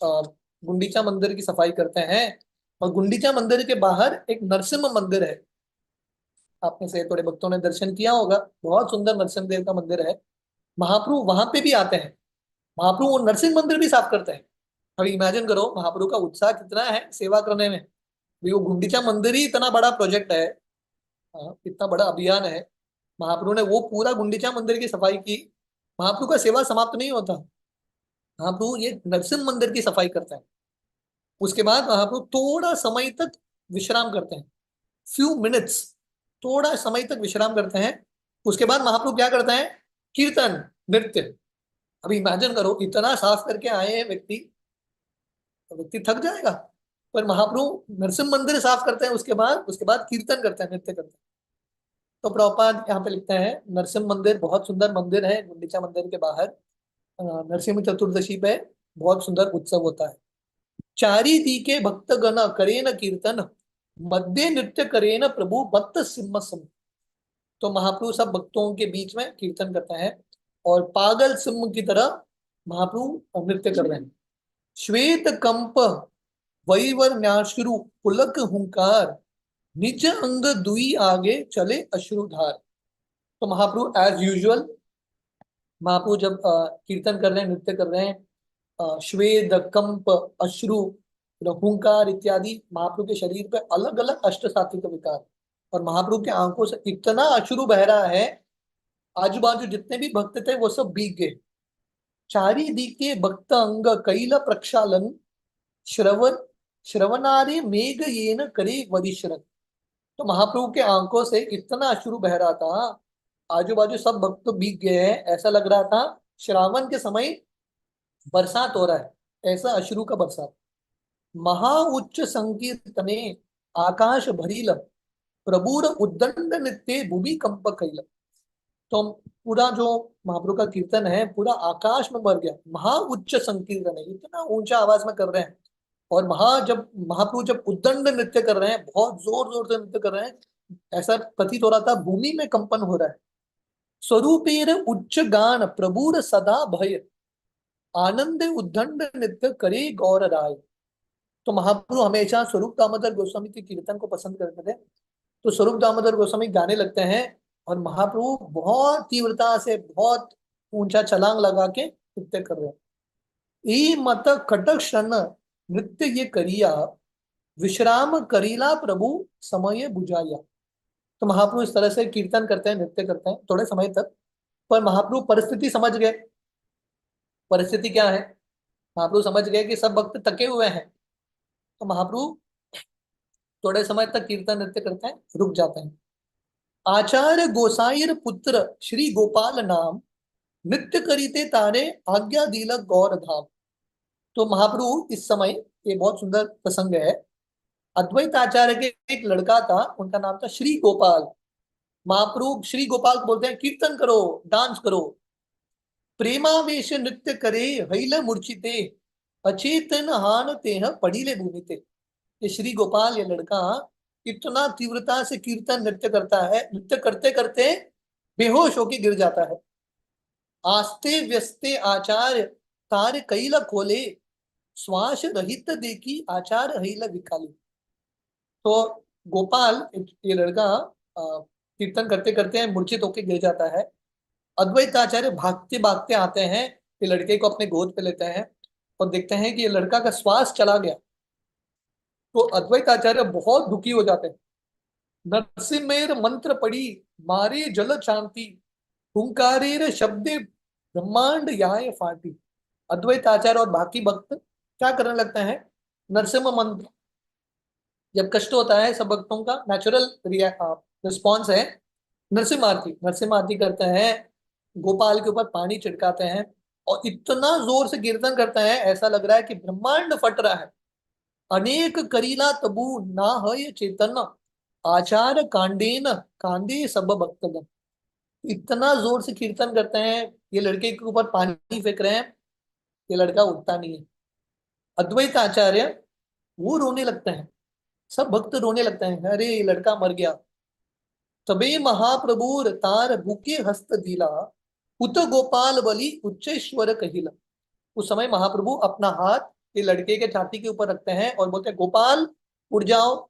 गुंडीचा मंदिर की सफाई करते हैं। और गुंडीचा मंदिर के बाहर एक नरसिंह मंदिर है, आप में से थोड़े भक्तों ने दर्शन किया होगा, बहुत सुंदर नरसिंह देव का मंदिर है। महाप्रभु वहां पे भी आते हैं, महाप्रभु वो नरसिंह मंदिर भी साफ करते हैं। अभी इमेजिन करो महाप्रभु का उत्साह कितना है सेवा करने में। भी वो गुंडीचा मंदिर ही इतना बड़ा प्रोजेक्ट है, इतना बड़ा अभियान है। महाप्रभु ने वो पूरा गुंडीचा मंदिर की सफाई की। महाप्रभु का सेवा समाप्त नहीं होता, महाप्रभु ये नरसिंह मंदिर की सफाई करते हैं। उसके बाद महाप्रभु थोड़ा समय तक विश्राम करते हैं, फ्यू मिनट्स, थोड़ा समय तक विश्राम करते हैं। उसके बाद महाप्रभु क्या करते हैं? कीर्तन, नृत्य। अभी इमेजिन करो, इतना साफ करके आए हैं व्यक्ति, तो व्यक्ति थक जाएगा। पर महाप्रभु नरसिंह मंदिर साफ करते हैं, उसके बाद कीर्तन करते हैं, नृत्य करते हैं। तो प्रभुपाद यहाँ पे लिखते हैं, नरसिंह मंदिर बहुत सुंदर मंदिर है, गुंडीचा मंदिर के बाहर नरसिंह चतुर्दशी पे बहुत सुंदर उत्सव होता है। चारी दी के भक्त गण करे न कीर्तन, मध्य नृत्य करे न प्रभु भक्त सिंह सम। तो महाप्रभु सब भक्तों के बीच में कीर्तन करते हैं और पागल सिंह की तरह महाप्रभु नृत्य कर रहे हैं। श्वेत कंप वैवर न्याश्रु पुलक हुंकार, निज अंग दुई आगे चले अश्रुधार। तो महाप्रभु एज यूजुअल, महाप्रभु जब कीर्तन कर रहे हैं, नृत्य कर रहे हैं, श्वेद कंप अश्रु हुंकार इत्यादि महाप्रभु के शरीर पे अलग अलग अष्ट सात्विक विकार, और महाप्रभु के आंखों से इतना अश्रु बह रहा है, आजू बाजू जितने भी भक्त थे वो सब भीग गए। चारी दिके भक्त अंग कैल प्रक्षालन, श्रवण श्रवणारे मेघ येन करे वरिश्रन। तो महाप्रभु के आंखों से इतना अश्रु बह रहा था, आजू बाजू सब भक्त भीग गए हैं, ऐसा लग रहा था श्रावण के समय बरसात हो रहा है, ऐसा अश्रु का बरसात। महा उच्च संकीर्तने आकाश भरील, प्रभुर उद्दंड नित्य भूमि कंप कैल। तो पूरा जो महाप्रभु का कीर्तन है पूरा आकाश में भर गया, महा उच्च संकीर्तन है, इतना ऊंचा आवाज में कर रहे हैं। और जब महाप्रभु जब उद्दंड नृत्य कर रहे हैं, बहुत जोर जोर से नृत्य कर रहे हैं, ऐसा प्रतीत हो रहा था भूमि में कंपन हो रहा है। स्वरूपेर उच्च गान प्रभुर सदा भय, आनंद उद्दंड नृत्य करे गौर राय। तो महाप्रभु हमेशा स्वरूप दामोदर गोस्वामी के कीर्तन को पसंद करते थे, तो स्वरूप दामोदर गोस्वामी गाने लगते हैं और महाप्रभु बहुत तीव्रता से, बहुत ऊंचा छलांग लगा के नृत्य कर रहे हैं। ई मत खटक क्षण नृत्य ये करिया, विश्राम करीला प्रभु समय बुझाया। तो महाप्रभु इस तरह से कीर्तन करते हैं, नृत्य करते हैं थोड़े समय तक, पर महाप्रभु परिस्थिति समझ गए। परिस्थिति क्या है? महाप्रभु समझ गए कि सब भक्त थके हुए हैं, तो महाप्रभु थोड़े समय तक कीर्तन नृत्य करते हैं, रुक जाते हैं। आचार्य गोसाईर पुत्र श्री गोपाल नाम, नृत्य करीते तारे आज्ञा दीलक गौर धाम। तो महाप्रभु इस समय, ये बहुत सुंदर प्रसंग है, अद्वैत आचार्य के एक लड़का था, उनका नाम था श्री गोपाल। महाप्रभु श्री गोपाल को बोलते हैं कीर्तन करो, डांस करो। प्रेमावेश नृत्य करे हैल मूर्छिते, अचेतन हान तेह पड़ीले भूमिते। ये श्री गोपाल, ये लड़का इतना तीव्रता से कीर्तन नृत्य करता है, नृत्य करते करते बेहोश होके गिर जाता है। आस्ते व्यस्ते आचार्य तार कैल खोले, श्वास रहित देखी आचार्य हैल विकाली। तो गोपाल, ये लड़का कीर्तन करते करते मूर्छित होके गिर जाता है। अद्वैत आचार्य भागते भागते आते हैं, ये लड़के को अपने गोद पे लेते हैं और देखते हैं कि ये लड़का का श्वास चला गया। तो अद्वैत आचार्य बहुत दुखी हो जाते हैं। नरसिम्हेर मंत्र पड़ी मारे जल शांति, हुंकारेर शब्दे ब्रह्मांड याय फाटी। अद्वैत आचार्य और बाकी भक्त क्या करने लगते हैं? नरसिम्ह मंत्र, जब कष्ट होता है सब भक्तों का नेचुरल रिस्पॉन्स है नरसिम्ह आरती। नरसिम्ह आरती करते हैं, गोपाल के ऊपर पानी छिड़काते हैं और इतना जोर से कीर्तन करते हैं, ऐसा लग रहा है कि ब्रह्मांड फट रहा है। अनेक करीला तबु ना है चेतन, आचार कांडेन कांदे सब भक्तगण। इतना जोर से कीर्तन करते हैं, ये लड़के के ऊपर पानी फेंक रहे हैं, ये लड़का उठता नहीं है। अद्वैत आचार्य वो रोने लगते हैं, सब भक्त रोने लगते हैं, अरे ये लड़का मर गया। तबे महाप्रभुर तार भूखे हस्त दिला, उत गोपाल बलि उच्चेश्वर कहिला। उस समय महाप्रभु अपना हाथ ये लड़के के छाती के ऊपर रखते हैं और बोलते हैं, गोपाल उठ जाओ।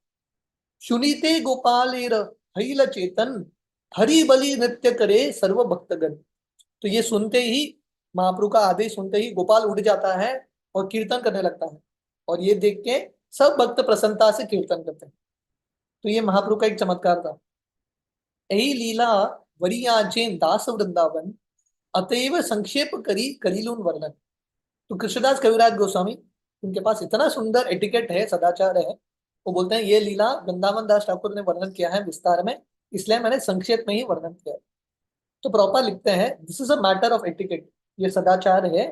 सुनीते गोपाल हईल चेतन, हरि बलि नृत्य करे सर्व भक्तगण। तो ये सुनते ही, महाप्रभु का आदेश सुनते ही गोपाल उठ जाता है और कीर्तन करने लगता है, और ये देख के सब भक्त प्रसन्नता से कीर्तन करते हैं। तो ये महाप्रभु का एक चमत्कार था। यही लीला वरियाचेन दास वृंदावन, अतएव संक्षेप करी करीलून वर्णन। तो कृष्णदास कविराज गोस्वामी उनके पास इतना सुंदर एटिकेट है, सदाचार है। वो बोलते हैं ये लीला वृंदावन दास ठाकुर ने वर्णन किया है विस्तार में, इसलिए मैंने संक्षेप में ही वर्णन किया है। तो प्रॉपर लिखते हैं this is a matter of etiquette, ये सदाचार है।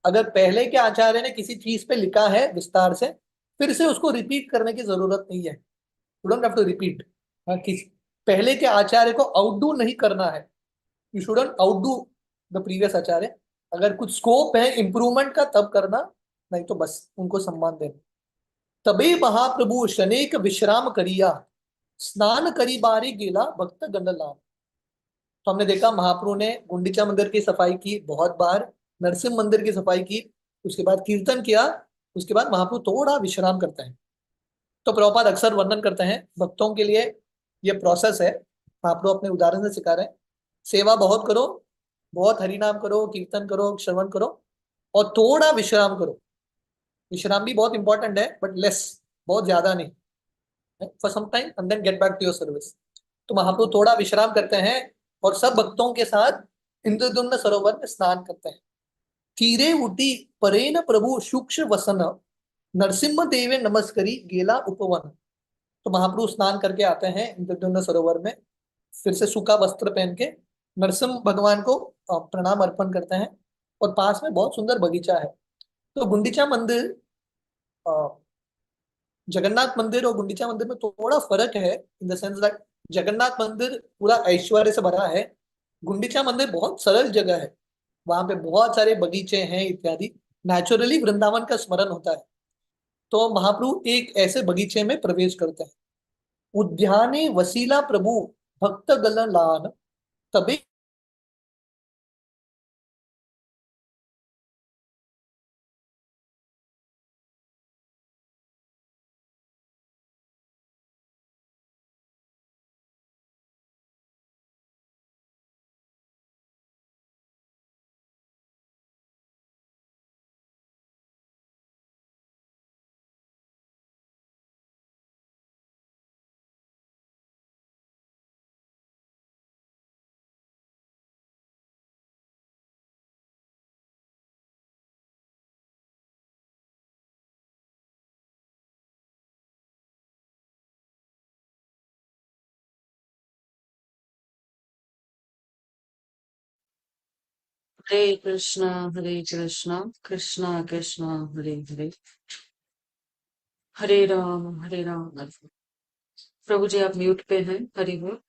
अगर पहले के आचार्य ने किसी चीज पे लिखा है विस्तार से, फिर से उसको रिपीट करने की जरूरत नहीं है। You don't have to repeat. किस पहले के आचार्य को आउटडू नहीं करना है। You shouldn't outdo the previous acharya. अगर कुछ स्कोप है इम्प्रूवमेंट का तब करना, नहीं तो बस उनको सम्मान देना। तबे महाप्रभु शनेक विश्राम करिया, स्नान करी बारी गेला भक्त गंडलाम। तो हमने देखा महाप्रभु ने गुंडीचा मंदिर की सफाई की बहुत बार, नरसिंह मंदिर की सफाई की, उसके बाद कीर्तन किया, उसके बाद महाप्रभु थोड़ा विश्राम करते हैं। तो प्रभुपाद अक्सर वर्णन करते हैं भक्तों के लिए ये प्रोसेस है। महाप्रभु अपने उदाहरण से सिखा रहे हैं, सेवा बहुत करो, बहुत हरिनाम करो, कीर्तन करो, श्रवण करो, और थोड़ा विश्राम करो। विश्राम भी बहुत इंपॉर्टेंट है, बट लेस, बहुत ज्यादा नहीं, for some time and then get back to your service. तो महाप्रभु थोड़ा विश्राम करते हैं और सब भक्तों के साथ इंद्रद्युम्न सरोवर में स्नान करते हैं। तीरे उठी परेन प्रभु सूक्ष्म वसन, नरसिम्हा देवे नमस्करी गेला उपवन। तो महाप्रभु स्नान करके आते हैं इंद्रद्युम्न सरोवर में, फिर से सूखा वस्त्र पहन के नरसिम्ह भगवान को प्रणाम अर्पण करते हैं। और पास में बहुत सुंदर बगीचा है। तो गुंडीचा मंदिर, अ, जगन्नाथ मंदिर और गुंडीचा मंदिर में थोड़ा फर्क है, in the sense that Jagannath मंदिर पूरा ऐश्वर्य से भरा है, गुंडीचा मंदिर बहुत सरल जगह है। वहां पे बहुत सारे बगीचे हैं इत्यादि, नेचुरली वृंदावन का स्मरण होता है। तो महाप्रभु एक ऐसे बगीचे में प्रवेश करते हैं। उद्याने वसीला प्रभु भक्त गण लान, तबे हरे कृष्णा कृष्णा कृष्णा हरे हरे, हरे राम। प्रभु जी आप म्यूट पे हैं, हरि बोल।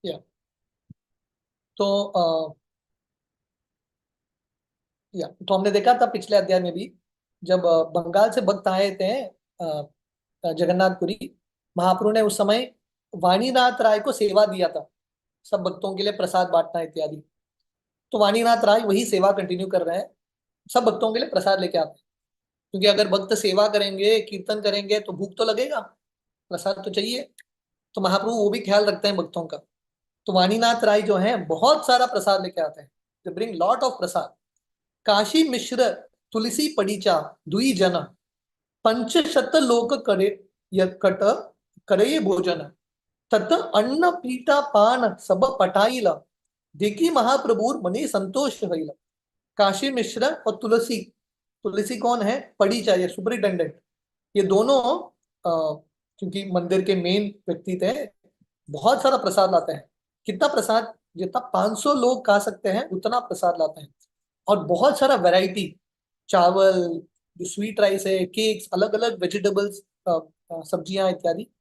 या तो तो हमने देखा था पिछले अध्याय में भी, जब बंगाल से भक्त आए थे जगन्नाथपुरी, महाप्रभु ने उस समय वाणीनाथ राय को सेवा दिया था, सब भक्तों के लिए प्रसाद बांटना इत्यादि। तो वाणीनाथ राय वही सेवा कंटिन्यू कर रहे हैं, सब भक्तों के लिए प्रसाद लेके आते हैं। क्योंकि अगर भक्त सेवा करेंगे, कीर्तन करेंगे, तो भूख तो लगेगा, प्रसाद तो चाहिए। तो महाप्रभु वो भी ख्याल रखते हैं भक्तों का। तो वाणीनाथ राय जो है बहुत सारा प्रसाद लेके आते हैं, दे ब्रिंग लॉट ऑफ प्रसाद। काशी मिश्र तुलसी पड़ीचा दुई जन, पंचशत लोक करे यकट करे भोजन, तत अन्न पीठा पान सब पटाइल, देखी महाप्रभुर मने संतोष हईल। काशी मिश्र और तुलसी, तुलसी कौन है, पड़ी चाहिए सुपरिटेंडेंट, ये दोनों क्योंकि मंदिर के मेन व्यक्ति थे, बहुत सारा प्रसाद लाते हैं। कितना प्रसाद, जितना 500 लोग खा सकते हैं उतना प्रसाद लाते हैं। और बहुत सारा वैरायटी, चावल, जो स्वीट राइस है, केक्स, अलग अलग वेजिटेबल्स, सब्जियां इत्यादि।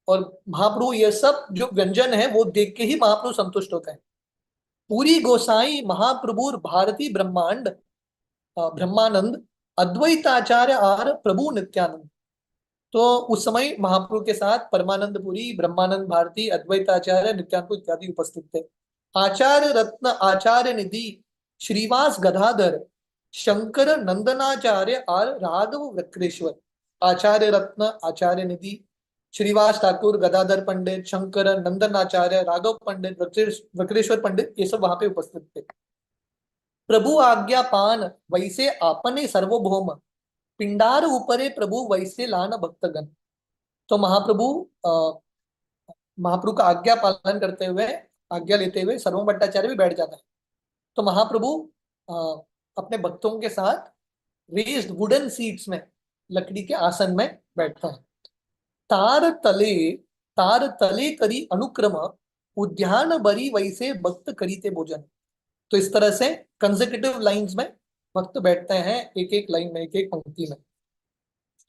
और महाप्रभु ये सब जो व्यंजन है वो देख के ही महाप्रभु संतुष्ट होते हैं। पूरी गोसाई महाप्रभु भारती ब्रह्मांड, ब्रह्मानंद, अद्वैताचार्य और प्रभु नित्यानंद। तो उस समय महाप्रभु के साथ परमानंद पुरी, ब्रह्मानंद भारती, अद्वैताचार्य, नित्यानंद इत्यादि उपस्थित थे। आचार्य रत्न, आचार्य निधि, श्रीवास गदाधर, शंकर नंदनाचार्य और राघव वक्रेश्वर। आचार्य रत्न, आचार्य निधि, श्रीवास ठाकुर, गदाधर पंडित, शंकर नंदनाचार्य, राघव पंडित, वक्रेश्वर पंडित, ये सब वहां पे उपस्थित थे। प्रभु आज्ञा पान वैसे आपने सर्वभौम, पिंडार ऊपरे प्रभु वैसे लान भक्तगण। तो महाप्रभु महाप्रभु का आज्ञा पालन करते हुए आज्ञा लेते हुए सर्वम भट्टाचार्य भी बैठ जाता है। तो महाप्रभु अ, अपने भक्तों के साथ रेस्ड वुडन सीट्स में, लकड़ी के आसन में बैठता है। तार तले तार तले करी अनुक्रम, उद्यान बरी वैसे भक्त करीते भोजन। तो इस तरह से कंसेक्यूटिव लाइंस में भक्त बैठते हैं, एक एक लाइन में, एक एक पंक्ति में।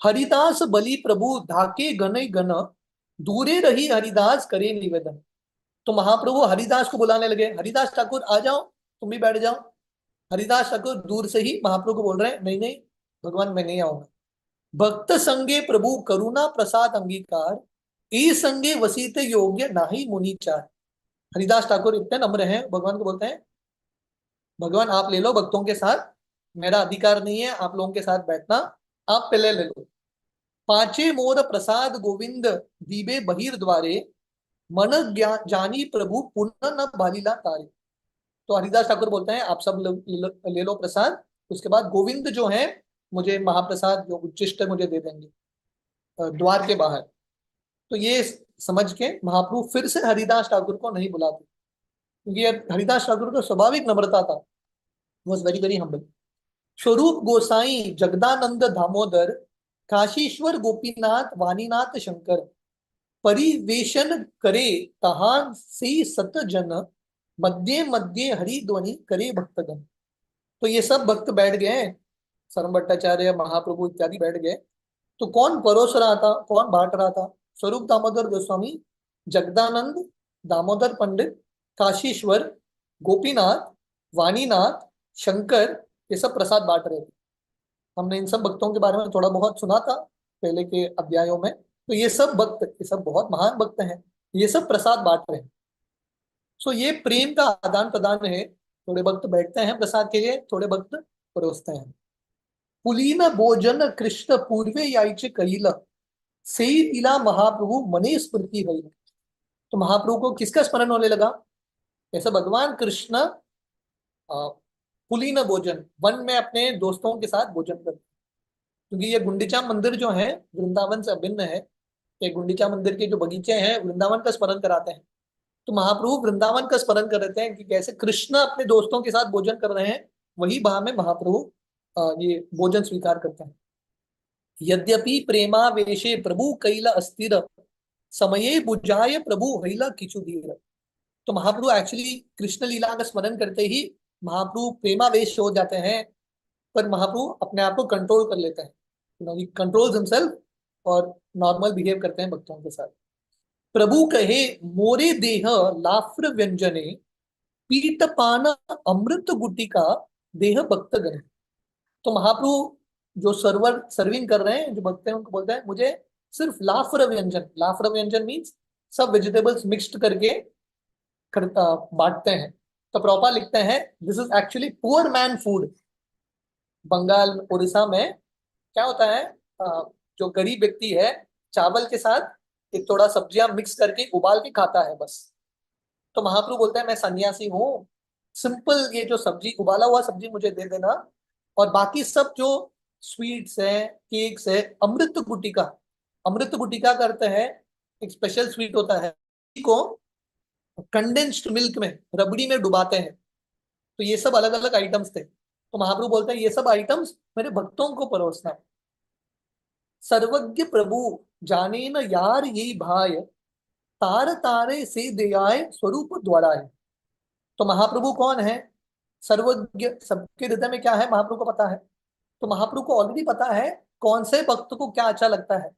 हरिदास बलि प्रभु धाके गण गण, दूरे रही हरिदास करे निवेदन। तो महाप्रभु हरिदास को बुलाने लगे, हरिदास ठाकुर आ जाओ, तुम भी बैठ जाओ। हरिदास ठाकुर दूर से ही महाप्रभु को बोल रहे हैं, नहीं नहीं भगवान मैं नहीं आऊंगा। भक्त संगे प्रभु करुणा प्रसाद अंगीकार, ई संगे वसीते योग्य नाही मुनि चार। हरिदास ठाकुर इतने नम्र हैं, भगवान को बोलते हैं भगवान आप ले लो भक्तों के साथ, मेरा अधिकार नहीं है आप लोगों के साथ बैठना, आप पहले ले लो। पांचे मोर प्रसाद गोविंद दीबे बहिर द्वारे, मन जानी प्रभु पुनः न बालिला तारे। तो हरिदास ठाकुर बोलते हैं आप सब ले लो प्रसाद, उसके बाद गोविंद जो है मुझे महाप्रसाद जो उच्चिष्ट मुझे दे देंगे द्वार के बाहर। तो ये समझ के महाप्रभु फिर से हरिदास ठाकुर को नहीं बुलाते, क्योंकि हरिदास ठाकुर को स्वाभाविक नम्रता था, वॉज वेरी वेरी हम्बल। स्वरूप गोसाई जगदानंद दामोदर, काशीश्वर गोपीनाथ वाणीनाथ शंकर, परिवेशन करे तहां से सत जन, मध्य मध्य हरि ध्वनि करे भक्तगण। तो ये सब भक्त बैठ गए, सरम भट्टाचार्य महाप्रभु इत्यादि बैठ गए। तो कौन परोस रहा था, कौन बांट रहा था? स्वरूप दामोदर गोस्वामी, जगदानंद, दामोदर पंडित, काशीश्वर, गोपीनाथ, वाणीनाथ, शंकर, ये सब प्रसाद बांट रहे थे। हमने इन सब भक्तों के बारे में थोड़ा बहुत सुना था पहले के अध्यायों में। तो ये सब भक्त, ये सब बहुत महान भक्त हैं, ये सब प्रसाद बांट रहे हैं। सो ये प्रेम का आदान प्रदान है। थोड़े भक्त बैठते हैं प्रसाद के लिए, थोड़े भक्त परोसते हैं। पुलीन भोजन कृष्ण पूर्वे याइच कईल, से लीला महाप्रभु मने स्मृति हुई। तो महाप्रभु को किसका स्मरण होने लगा? ऐसा भगवान कृष्ण पुलीन भोजन, वन में अपने दोस्तों के साथ भोजन करते, क्योंकि ये गुंडीचा मंदिर जो है वृंदावन से अभिन्न है। ये गुंडीचा मंदिर के जो बगीचे हैं वृंदावन का स्मरण कराते हैं। तो महाप्रभु वृंदावन का स्मरण कर रहे हैं कि कैसे कृष्ण अपने दोस्तों के साथ भोजन कर रहे हैं, वही भाव में महाप्रभु ये भोजन स्वीकार करते हैं। यद्यपि प्रेमावेशे प्रभु कैल अस्थिर, समये बुझाय प्रभु हैला किचु धीर। तो महाप्रभु एक्चुअली कृष्ण लीला का स्मरण करते ही महाप्रभु प्रेमावेश हो जाते हैं, पर महाप्रभु अपने आप को कंट्रोल कर लेते हैं, कंट्रोल्स हिमसेल्फ और नॉर्मल बिहेव करते हैं भक्तों के साथ। प्रभु कहे मोरे देह लाफ्र व्यंजने, पीट पान अमृत गुटिका देह भक्त गण। तो महाप्रभु जो सर्विंग कर रहे हैं, जो भक्त हैं, उनको बोलते हैं मुझे सिर्फ लाफ्र व्यंजन, लाफ्र व्यंजन मीन्स सब वेजिटेबल्स मिक्स्ड करके बांटते हैं। तो प्रॉपर लिखते हैं this is actually poor man food. Bengal Orissa में क्या होता है, जो गरीब व्यक्ति है चावल के साथ एक थोड़ा सब्जियां मिक्स करके उबाल के खाता है बस। तो महाप्रभु बोलते हैं मैं सन्यासी हूँ, सिंपल ये जो सब्जी, उबाला हुआ सब्जी मुझे दे देना, और बाकी सब जो स्वीट्स है, केक्स है, अमृत गुटिका, अमृत गुटिका करते हैं, एक स्पेशल स्वीट होता है को कंडेंस्ड मिल्क में, रबड़ी में डुबाते हैं। तो ये सब अलग अलग आइटम्स थे। तो महाप्रभु बोलते हैं ये सब आइटम्स मेरे भक्तों को परोसना है। सर्वज्ञ प्रभु जाने न यार यही भाई, तार तारे से दयाए स्वरूप द्वारा है। तो महाप्रभु कौन है? सर्वज्ञ, सबके हृदय में क्या है महाप्रभु को पता है। तो महाप्रभु को ऑलरेडी पता है कौन से भक्त को क्या अच्छा लगता है,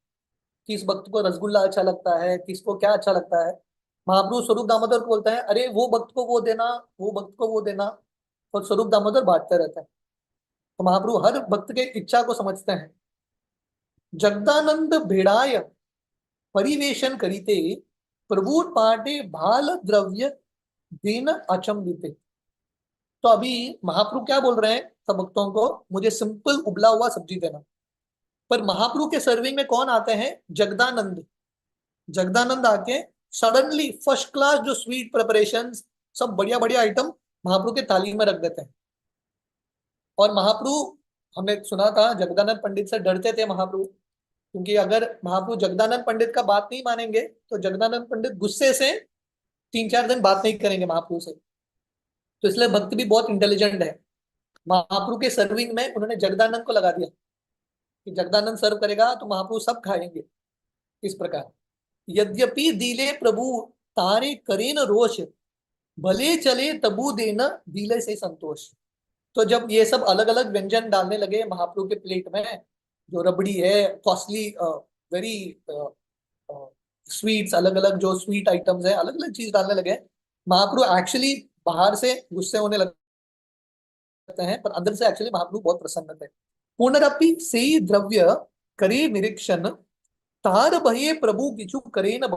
किस भक्त को रसगुल्ला अच्छा लगता है, किसको क्या अच्छा लगता है। महाप्रभु स्वरूप दामोदर को बोलता है अरे वो भक्त को वो देना, वो भक्त को वो देना, और स्वरूप दामोदर बांटते रहते हैं। तो महाप्रभु हर भक्त के इच्छा को समझते हैं। जगदानंद भेड़ाय परिवेशन करीते, प्रभु पाटे भाल द्रव्य दीन अचंबिते। तो अभी महाप्रभु क्या बोल रहे हैं सब भक्तों को, मुझे सिंपल उबला हुआ सब्जी देना। पर महाप्रभु के सर्विंग में कौन आते हैं? जगदानंद। जगदानंद आके सडनली फर्स्ट क्लास जो स्वीट प्रिपरेशन, सब बढ़िया बढ़िया आइटम महाप्रभु के थाली में रख देते हैं। और महाप्रभु, हमने सुना था जगदानंद पंडित से डरते थे महाप्रभु, क्योंकि अगर महाप्रभु जगदानंद पंडित का बात नहीं मानेंगे तो जगदानंद पंडित गुस्से से 3-4 दिन बात नहीं करेंगे महाप्रभु से। तो इसलिए भक्त भी बहुत इंटेलिजेंट है। महाप्रभु के सर्विंग में उन्होंने जगदानंद को लगा दिया कि जगदानंद सर्व करेगा तो महाप्रभु सब खाएंगे। इस प्रकार यद्यपि दिले प्रभु तारे करे न रोष, भले चले तबू देना दिले से संतोष। तो जब ये सब अलग अलग व्यंजन डालने लगे महाप्रभु के प्लेट में, जो रबड़ी है, कॉस्टली, वेरी स्वीट्स, अलग अलग जो स्वीट आइटम्स है, अलग अलग चीज डालने लगे, महाप्रभु एक्चुअली बाहर से गुस्से होने लगते हैं, पर अंदर से एक्चुअली महाप्रभु बहुत प्रसन्न थे। पुनरपि से द्रव्य करे निरीक्षण, तार भये प्रभु किचु करे न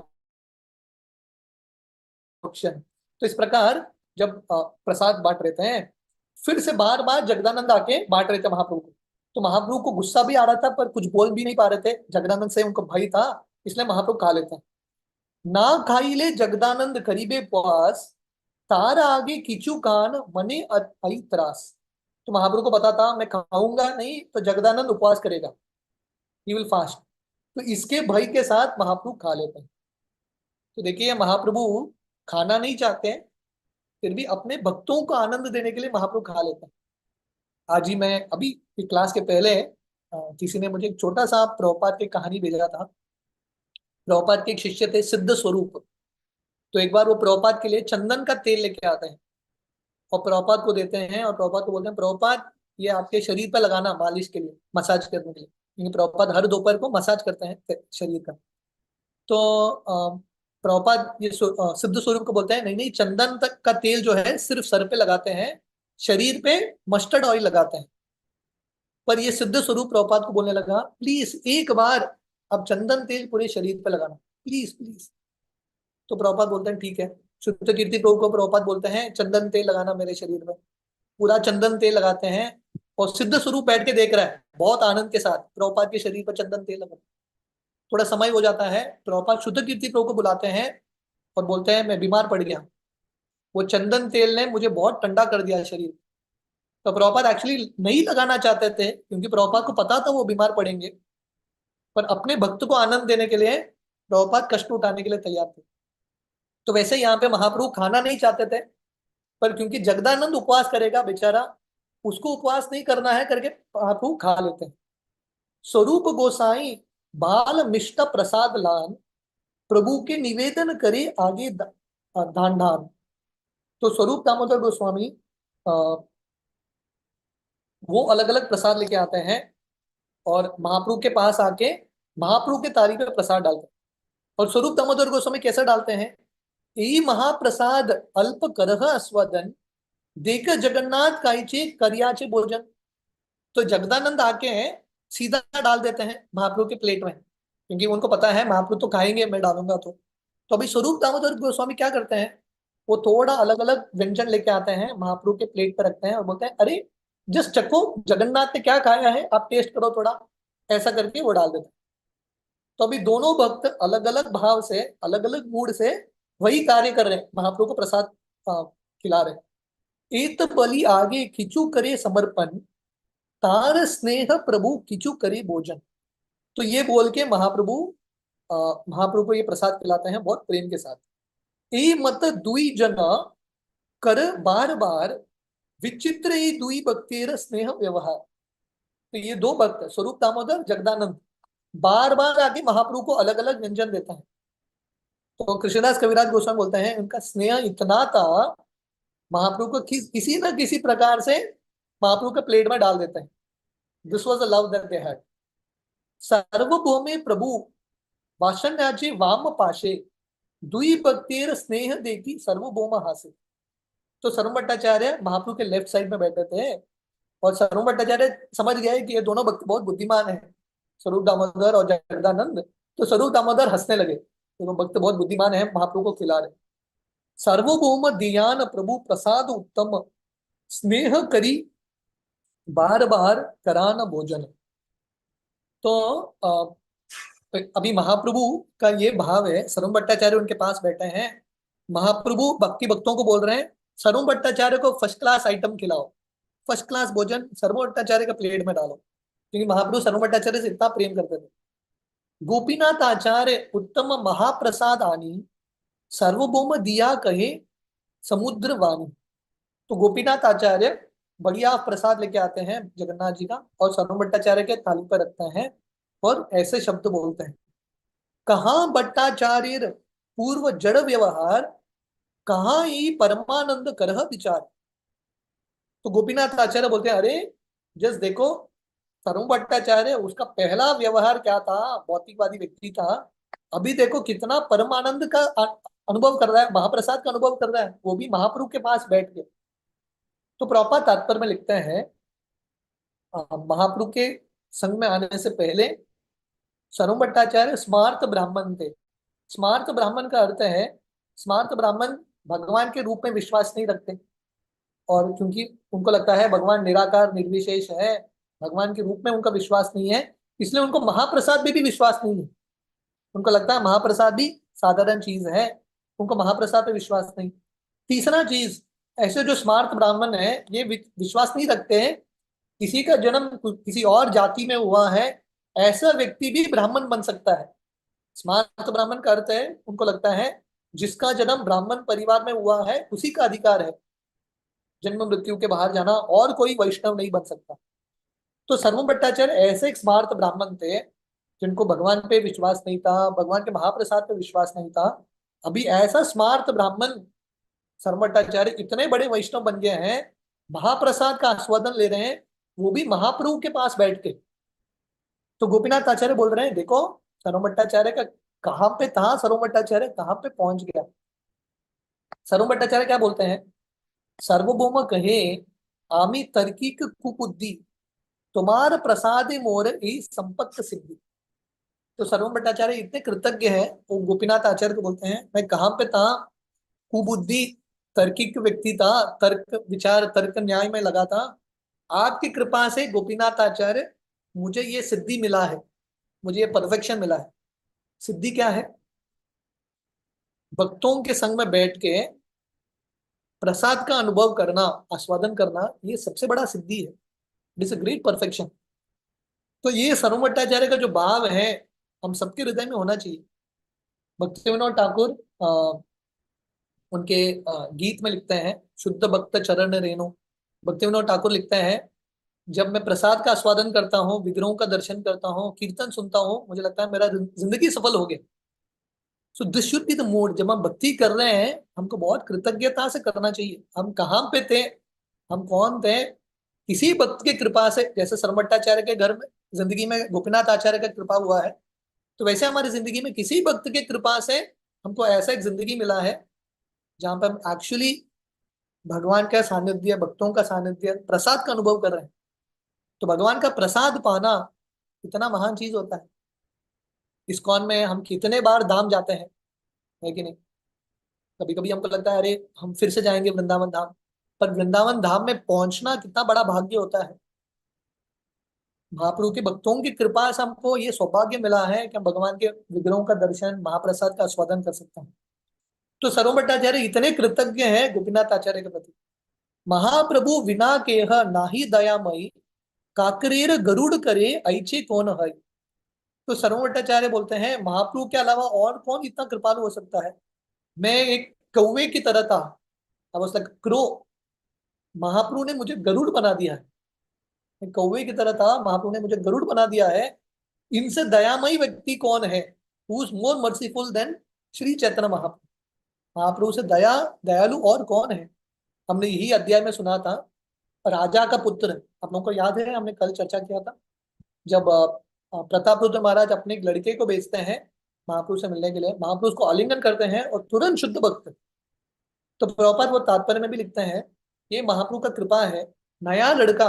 भक्षण। तो इस प्रकार जब प्रसाद बांट रहे थे, फिर से बार बार जगदानंद आके बांट रहे थे महाप्रभु को। तो महाप्रभु को गुस्सा भी आ रहा था, पर कुछ बोल भी नहीं पा रहे थे, जगदानंद से उनको भय था, इसलिए महाप्रभु खा लेते हैं। ना खाइले जगदानंद करीबे पास, तार आगे किचु कान मने आई त्रास। तो महाप्रभु को पता था मैं खाऊंगा नहीं तो जगदानंद उपवास करेगा, ही विल फास्ट। तो इसके भय के साथ महाप्रभु खा लेते हैं। तो देखिए महाप्रभु खाना नहीं चाहते हैं, फिर भी अपने भक्तों को आनंद देने के लिए महाप्रभु खा लेते हैं। आज ही मैं अभी क्लास के पहले किसी ने मुझे एक छोटा सा प्रभुपाद की कहानी भेजा था। प्रभुपाद के एक शिष्य थे सिद्ध स्वरूप। तो एक बार वो प्रभुपाद के लिए चंदन का तेल लेके आते हैं और प्रभुपाद को देते हैं, और प्रभुपाद को बोलते हैं प्रभुपाद ये आपके शरीर पर लगाना, मालिश के लिए, मसाज करने के लिए, क्योंकि प्रभुपाद हर दोपहर को मसाज करते हैं शरीर का। तो प्रभुपाद ये सिद्ध स्वरूप को बोलते हैं नहीं नहीं, चंदन तक का तेल जो है सिर्फ सर पे लगाते हैं, शरीर पे मस्टर्ड ऑयल लगाते हैं। पर ये सिद्ध स्वरूप प्रभुपाद को बोलने लगा प्लीज एक बार अब चंदन तेल पूरे शरीर पे लगाना, प्लीज प्लीज। तो प्रभुपाद बोलते हैं ठीक है। शुद्ध कीर्ति प्रभु को प्रभुपाद बोलते हैं चंदन तेल लगाना मेरे शरीर में। पूरा चंदन तेल लगाते हैं, और सिद्ध स्वरूप बैठ के देख रहा है बहुत आनंद के साथ, प्रभुपाद के शरीर पर चंदन तेल लगा। थोड़ा समय हो जाता है, प्रभुपाद शुद्ध कीर्ति प्रभु को बुलाते हैं और बोलते हैं मैं बीमार पड़ गया, वो चंदन तेल ने मुझे बहुत ठंडा कर दिया शरीर। तो प्रभुपाद एक्चुअली नहीं लगाना चाहते थे, क्योंकि प्रभुपाद को पता था वो बीमार पड़ेंगे, पर अपने भक्त को आनंद देने के लिए प्रभुपाद कष्ट उठाने के लिए तैयार थे। तो वैसे यहाँ पे महाप्रभु खाना नहीं चाहते थे, पर क्योंकि जगदानंद उपवास करेगा बेचारा, उसको उपवास नहीं करना है करके महाप्रभु खा लेते हैं। स्वरूप गोसाई बाल मिष्ट प्रसाद लान, प्रभु के निवेदन करे आगे दान दान। तो स्वरूप दामोदर गोस्वामी वो अलग अलग प्रसाद लेके आते हैं और महाप्रभु के पास आके महाप्रभु के तारी पे प्रसाद डालते हैं। और स्वरूप दामोदर गोस्वामी कैसे डालते हैं, यही महाप्रसाद अल्प करह अस्वदन, देख जगन्नाथ काइचे करियाचे भोजन। तो जगदानंद आके सीधा डाल देते हैं महाप्रभु के प्लेट में, क्योंकि उनको पता है महाप्रभु तो खाएंगे मैं डालूंगा तो अभी स्वरूप दामोदर गोस्वामी क्या करते हैं, वो थोड़ा अलग अलग व्यंजन लेके आते हैं, महाप्रभु के प्लेट पर रखते हैं और बोलते हैं अरे जस्ट चखो जगन्नाथ ने क्या खाया है, आप टेस्ट करो थोड़ा, ऐसा करके वो डाल देते हैं। तो अभी दोनों भक्त अलग अलग भाव से, अलग अलग मूड से वही कार्य कर रहे हैं, महाप्रभु को प्रसाद खिला रहे हैं। एत बलि आगे खिचू करे समर्पण, तार स्नेह प्रभु किचु करे भोजन। तो ये बोल के महाप्रभु को ये प्रसाद खिलाते हैं बहुत प्रेम के साथ। ए मत दुई जना कर बार बार, विचित्र ही दुई भक्तेर स्नेह व्यवहार। तो ये दो भक्त स्वरूप दामोदर जगदानंद बार बार आके महाप्रभु को अलग अलग व्यंजन देते हैं। तो कृष्णदास कविराज गोस्वामी बोलते हैं उनका स्नेह इतना था, महाप्रभु को किसी न किसी प्रकार से महाप्रभु के प्लेट में डाल देते हैं। This was the love that they had. सर्वभौमे प्रभु वासन्याचे वाम पाशे, दुई भक्तेर स्नेह देखी सर्वभौम हासे। तो सर्व भट्टाचार्य महाप्रभु के लेफ्ट साइड में बैठे थे, और सर्व भट्टाचार्य समझ गए कि ये दोनों भक्त बहुत बुद्धिमान है, स्वरूप दामोदर और जगदानंद। तो स्वरूप दामोदर हंसने लगे, दोनों भक्त बहुत बुद्धिमान है, महाप्रभु को खिला रहे। सार्वभौम दियान प्रभु प्रसाद उत्तम, स्नेह करी बार बार करान भोजन। तो अभी महाप्रभु का ये भाव है, सर्व भट्टाचार्य उनके पास बैठे हैं, महाप्रभु भक्ति भक्तों को बोल रहे हैं सर्व भट्टाचार्य को फर्स्ट क्लास आइटम खिलाओ, फर्स्ट क्लास भोजन सर्व भट्टाचार्य के प्लेट में डालो, क्योंकि महाप्रभु सर्व भट्टाचार्य से इतना प्रेम करते थे। गोपीनाथ आचार्य उत्तम महाप्रसाद आनी, सार्वभौम दिया कहे समुद्र वाणी। तो गोपीनाथ आचार्य बढ़िया प्रसाद लेके आते हैं जगन्नाथ जी का, और सरवण भट्टाचार्य के थाली पर रखते हैं और ऐसे शब्द बोलते हैं, कहाँ भट्टाचार्य पूर्व जड़ व्यवहार, कहाँ ही परमानंद करह विचार। तो गोपीनाथ आचार्य बोलते हैं, अरे जस्ट देखो, तरुण भट्टाचार्य उसका पहला व्यवहार क्या था, भौतिकवादी व्यक्ति था। अभी देखो कितना परमानंद का अनुभव कर रहा है, महाप्रसाद का अनुभव कर रहा है, वो भी महाप्रभु के पास बैठ के। तो प्रभुपाद तात्पर्य में लिखते हैं, महाप्रभु के संग में आने से पहले तरुण भट्टाचार्य स्मार्त ब्राह्मण थे। स्मार्त ब्राह्मण का अर्थ है, स्मार्त ब्राह्मण भगवान के रूप में विश्वास नहीं रखते, और क्योंकि उनको लगता है भगवान निराकार निर्विशेष है, भगवान के रूप में उनका विश्वास नहीं है, इसलिए उनको महाप्रसाद में भी विश्वास नहीं है। उनको लगता है महाप्रसाद भी साधारण चीज है, उनको महाप्रसाद पे विश्वास नहीं। तीसरा चीज, ऐसे जो स्मार्त ब्राह्मण है ये विश्वास नहीं रखते हैं किसी का जन्म किसी और जाति में हुआ है, ऐसा व्यक्ति भी ब्राह्मण बन सकता है। स्मार्त ब्राह्मण का अर्थ है, उनको लगता है जिसका जन्म ब्राह्मण परिवार में हुआ है उसी का अधिकार है जन्म मृत्यु के बाहर जाना, और कोई वैष्णव नहीं बन सकता। तो सर्व भट्टाचार्य ऐसे एक स्मार्त ब्राह्मण थे जिनको भगवान पे विश्वास नहीं था, भगवान के महाप्रसाद पे विश्वास नहीं था। अभी ऐसा स्मार्त ब्राह्मण सर्व भट्टाचार्य इतने बड़े वैष्णव बन गए हैं, महाप्रसाद का आस्वादन ले रहे हैं, वो भी महाप्रभु के पास बैठ के। तो गोपीनाथ आचार्य बोल रहे हैं, देखो सर्व भट्टाचार्य का कहाँ पे था, सर्व भट्टाचार्य कहाँ पे पहुंच गया। सर्व भट्टाचार्य क्या बोलते हैं, सर्वभौम कहे आमी तर्किक कुबुद्धि, तुम्हार प्रसादे मोर ई संपत्त सिद्धि। तो सर्वम भट्टाचार्य इतने कृतज्ञ हैं, वो गोपीनाथ आचार्य को बोलते हैं, मैं कहाँ पे था, कुबुद्धि तर्किक व्यक्ति था, तर्क विचार तर्क न्याय में लगा था, आपकी कृपा से गोपीनाथ आचार्य मुझे ये सिद्धि मिला है, मुझे ये परफेक्शन मिला है। सिद्धि क्या है, भक्तों के संग में बैठ के प्रसाद का अनुभव करना, आस्वादन करना, ये सबसे बड़ा सिद्धि है। It is a great perfection. तो ये सर्व भट्टाचार्य का जो भाव है हम सबके हृदय में होना चाहिए। भक्ति विनोद ठाकुर उनके गीत में लिखते हैं, शुद्ध भक्त चरण रेणु। भक्ति विनोद ठाकुर लिखते हैं, जब मैं प्रसाद का आस्वादन करता हूँ, विग्रहों का दर्शन करता हूँ, कीर्तन सुनता हूँ, मुझे लगता है मेरा जिंदगी सफल हो गया। So this should be the mood. जब हम भक्ति कर रहे हैं हमको बहुत कृतज्ञता से करना चाहिए। हम कहाँ पे थे, हम कौन थे, किसी भक्त की कृपा से, जैसे सरमट्टाचार्य के घर में जिंदगी में गोपीनाथ आचार्य का कृपा हुआ है, तो वैसे हमारी जिंदगी में किसी भक्त की कृपा से हमको ऐसा एक जिंदगी मिला है जहां पर हम एक्चुअली भगवान का सानिध्य, भक्तों का सानिध्य, प्रसाद का अनुभव कर रहे हैं। तो भगवान का प्रसाद पाना इतना महान चीज होता है। इस्कॉन में हम कितने बार धाम जाते हैं, है कि नहीं। कभी कभी हमको लगता है अरे हम फिर से जाएंगे वृंदावन धाम, पर वृंदावन धाम में पहुंचना कितना बड़ा भाग्य होता है। महाप्रभु के भक्तों की कृपा से हमको ये सौभाग्य मिला है कि हम भगवान के विग्रहों का दर्शन, महाप्रसाद का आस्वादन कर सकते हैं। तो सर्व भट्टाचार्य इतने कृतज्ञ हैं गोपीनाथ आचार्य के प्रति। महाप्रभु विना केह नाही दयामयी, काकरेर गरुड़ करे ऐचे कौन है। तो सर्व भट्टाचार्य बोलते हैं, महाप्रभु के अलावा और कौन इतना कृपालु हो सकता है। मैं एक कौवे की तरह था, अब उसका क्रो, महाप्रभु ने मुझे गरुड़ बना दिया है। मैं कौवे की तरह था, महाप्रभु ने मुझे गरुड़ बना दिया है। इनसे दयामयी व्यक्ति कौन है, who is more merciful than Shri Chaitanya Mahaprabhu. Mahaprabhu से दयालु और कौन है। हमने यही अध्याय में सुना था, राजा का पुत्र, आप लोगों को याद है, हमने कल चर्चा किया था, जब प्रताप रुद्र महाराज अपने एक लड़के को भेजते हैं महाप्रभु से मिलने के लिए, महाप्रभु उसको आलिंगन करते हैं और तुरंत शुद्ध भक्त। तो प्रभुपाद वो तात्पर्य में भी लिखते हैं, ये महाप्रभु का कृपा है, नया लड़का,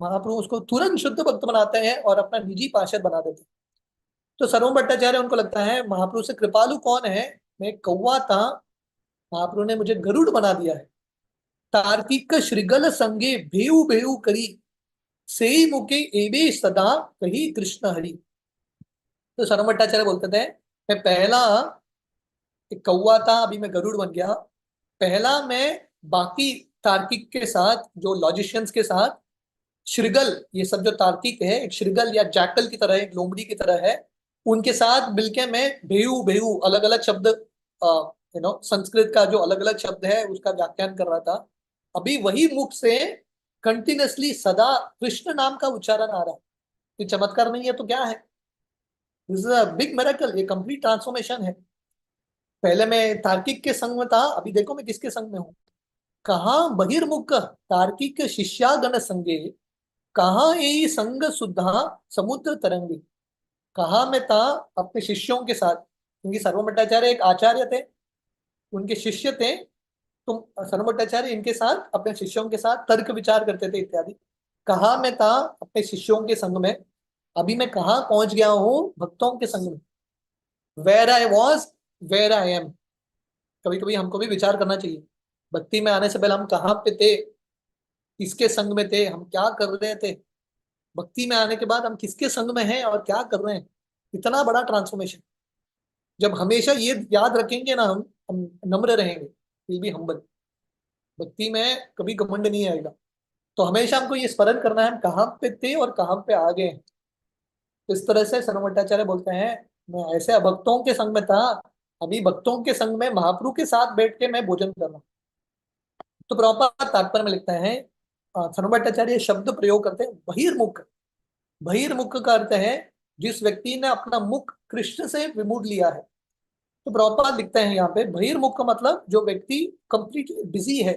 महाप्रभु उसको तुरंत शुद्ध भक्त बनाते हैं और अपना निजी पार्षद बना देते हैं। तो सर्व भट्टाचार्य उनको लगता है महाप्रभु से कृपालु कौन है, मैं कौवा था, महाप्रभु ने मुझे गरुड़ बना दिया है। तार्किक श्रीगल संगे भेऊ भेऊ करी, से मुके एवे सदा कही कृष्ण हरि। तो सर्व भट्टाचार्य बोलते थे, मैं पहला एक कौवा था, अभी मैं गरुड़ बन गया। पहला मैं बाकी तार्किक के साथ, जो लॉजिशियंस के साथ, श्रृगल, ये सब जो तार्किक है एक श्रृगल या जैकल की तरह है, एक लोमड़ी की तरह है, उनके साथ मिलके मैं भेऊ भेऊ, अलग अलग शब्द संस्कृत का जो अलग अलग शब्द है उसका व्याख्यान कर रहा था। अभी वही मुख से कंटिन्यूअसली सदा कृष्ण नाम का उच्चारण आ रहा है। ये चमत्कार नहीं है तो क्या है? This is a big miracle, ये कंप्लीट ट्रांसफॉर्मेशन है। पहले मैं तार्किक के संग में था, अभी देखो मैं किसके संग में हूँ। कहाँ बहिर्मुख तार्किक शिष्यागण संगे, कहाँ यही संग सुधा समुद्र तरंगे। कहा मैं था अपने शिष्यों के साथ, क्योंकि सर्वमट्टाचार्य एक आचार्य थे, उनके शिष्य थे। तुम सर्वमट्टाचार्य इनके साथ अपने शिष्यों के साथ तर्क विचार करते थे इत्यादि। कहा मैं था अपने शिष्यों के संग में, अभी मैं कहाँ पहुंच गया हूँ भक्तों के संग में। Where I was, where I am. कभी कभी हमको भी विचार करना चाहिए, भक्ति में आने से पहले हम कहाँ पे थे, किसके संग में थे, हम क्या कर रहे थे। भक्ति में आने के बाद हम किसके संग में हैं और क्या कर रहे हैं। इतना बड़ा ट्रांसफॉर्मेशन। जब हमेशा ये याद रखेंगे ना, हम नम्र रहेंगे, विल बी हम्बल। भक्ति में कभी घमंड नहीं आएगा। तो हमेशा हमको ये स्मरण करना है हम कहाँ पे थे और कहाँ पे आ गए हैं। तो इस तरह से सर्वभट्टाचार्य बोलते हैं, मैं ऐसे अभक्तों के संग में था, अभी भक्तों के संग में महाप्रभु के साथ बैठ के मैं भोजन कर रहा हूँ। तो प्रभुपाद तात्पर्य में लिखते हैं, सर्वभट्टाचार्य शब्द प्रयोग करते हैं बहिर्मुख। बहिर्मुख का अर्थ है जिस व्यक्ति ने अपना मुख कृष्ण से विमुड़ लिया है। तो प्रभुपाद लिखते हैं यहाँ पे बहिर्मुख का मतलब जो व्यक्ति कंप्लीटली बिजी है,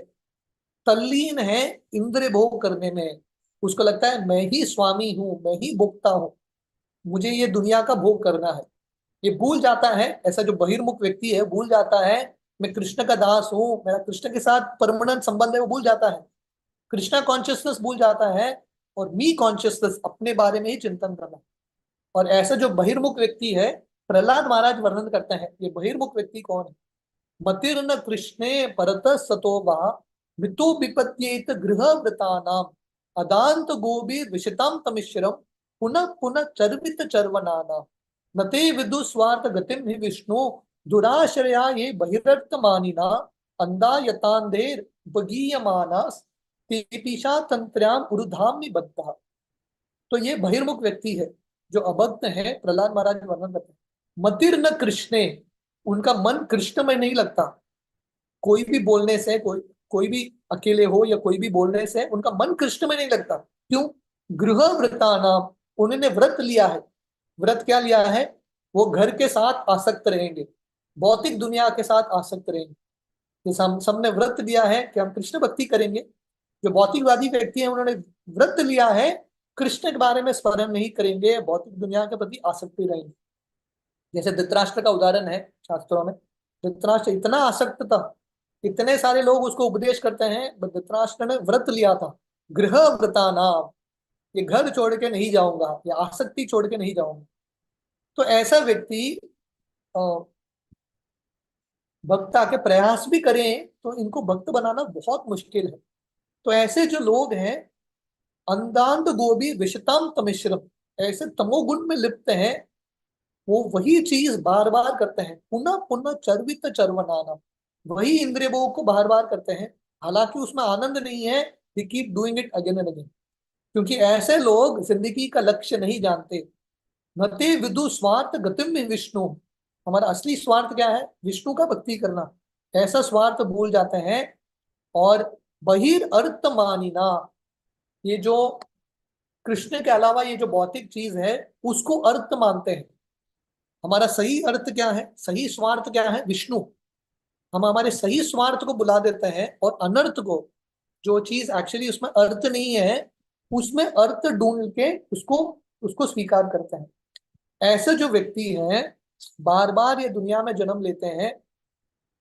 तल्लीन है इंद्रिय भोग करने में। उसको लगता है मैं ही स्वामी हूँ, मैं ही भोगता हूँ, मुझे ये दुनिया का भोग करना है। ये भूल जाता है, ऐसा जो बहिर्मुख व्यक्ति है भूल जाता है मैं कृष्ण का दास हूँ, मेरा कृष्ण के साथ परमानेंट संबंध है, वो भूल जाता है। कृष्णा कॉन्शियसनेस भूल जाता है और मी कॉन्शियसनेस, अपने बारे में ही चिंतन करना। और ऐसा जो बहिर्मुख व्यक्ति है, प्रहलाद महाराज वर्णन करते हैं ये बहिर्मुख व्यक्ति कौन है। मतिर्न कृष्णे परत सतो वा मितो विपत्येत गृह वृतानाम अदांत गोबीर विशिताम तमिश्रम पुनः पुनः चर्वित चर्वनाना नते विदु स्वार्थ गतिम ही विष्णु दुराश्रया ये बहिरर्थ मानिना अंधा यतांधेर बगीयमानास तेपिशा तंत्र्याम उरुधाम्नि बद्धा। तो ये बहिर्मुख व्यक्ति है जो अभक्त है, प्रहलाद महाराज वर्णन करते हैं। मतिर न कृष्णे, उनका मन कृष्ण में नहीं लगता। कोई भी बोलने से, कोई कोई भी अकेले हो या कोई भी बोलने से उनका मन कृष्ण में नहीं लगता। क्यों? गृह व्रतानाम, उन्होंने व्रत लिया है। व्रत क्या लिया है? वो घर के साथ आसक्त रहेंगे, भौतिक दुनिया के साथ आसक्त रहेंगे। जैसे हम सबने व्रत लिया है कि हम कृष्ण भक्ति करेंगे, जो भौतिकवादी व्यक्ति है उन्होंने व्रत लिया है कृष्ण के बारे में स्मरण नहीं करेंगे, भौतिक दुनिया के प्रति आसक्ति रहेंगे। जैसे धृतराष्ट्र का उदाहरण है शास्त्रों में। धृतराष्ट्र इतना आसक्त था, इतने सारे लोग उसको उपदेश करते हैं, but धृतराष्ट्र ने व्रत लिया था, गृह व्रताना, ये घर छोड़ के नहीं जाऊंगा, या आसक्ति छोड़ के नहीं जाऊंगा। तो ऐसा व्यक्ति अ, भक्त आके प्रयास भी करें तो इनको भक्त बनाना बहुत मुश्किल है। तो ऐसे जो लोग हैं, अंधांध गोभी विषताम तमिश्रम, ऐसे तमोगुण में लिप्त हैं, वो वही चीज बार बार करते हैं, पुनः पुनः चर्वित चर्वनाना, वही इंद्रिय भोग को बार बार करते हैं, हालांकि उसमें आनंद नहीं है। He keep doing it again and again, क्योंकि ऐसे लोग जिंदगी का लक्ष्य नहीं जानते। नते विदु स्वार्थ गतिम में विष्णु, हमारा असली स्वार्थ क्या है? विष्णु का भक्ति करना। ऐसा स्वार्थ भूल जाते हैं। और बहिर अर्थ मानिना, ये जो कृष्ण के अलावा ये जो भौतिक चीज है उसको अर्थ मानते हैं। हमारा सही अर्थ क्या है, सही स्वार्थ क्या है? विष्णु। हम हमारे सही स्वार्थ को बुला देते हैं और अनर्थ को, जो चीज एक्चुअली उसमें अर्थ नहीं है, उसमें अर्थ ढूंढ के उसको उसको स्वीकार करते हैं। ऐसे जो व्यक्ति हैं बार बार ये दुनिया में जन्म लेते हैं,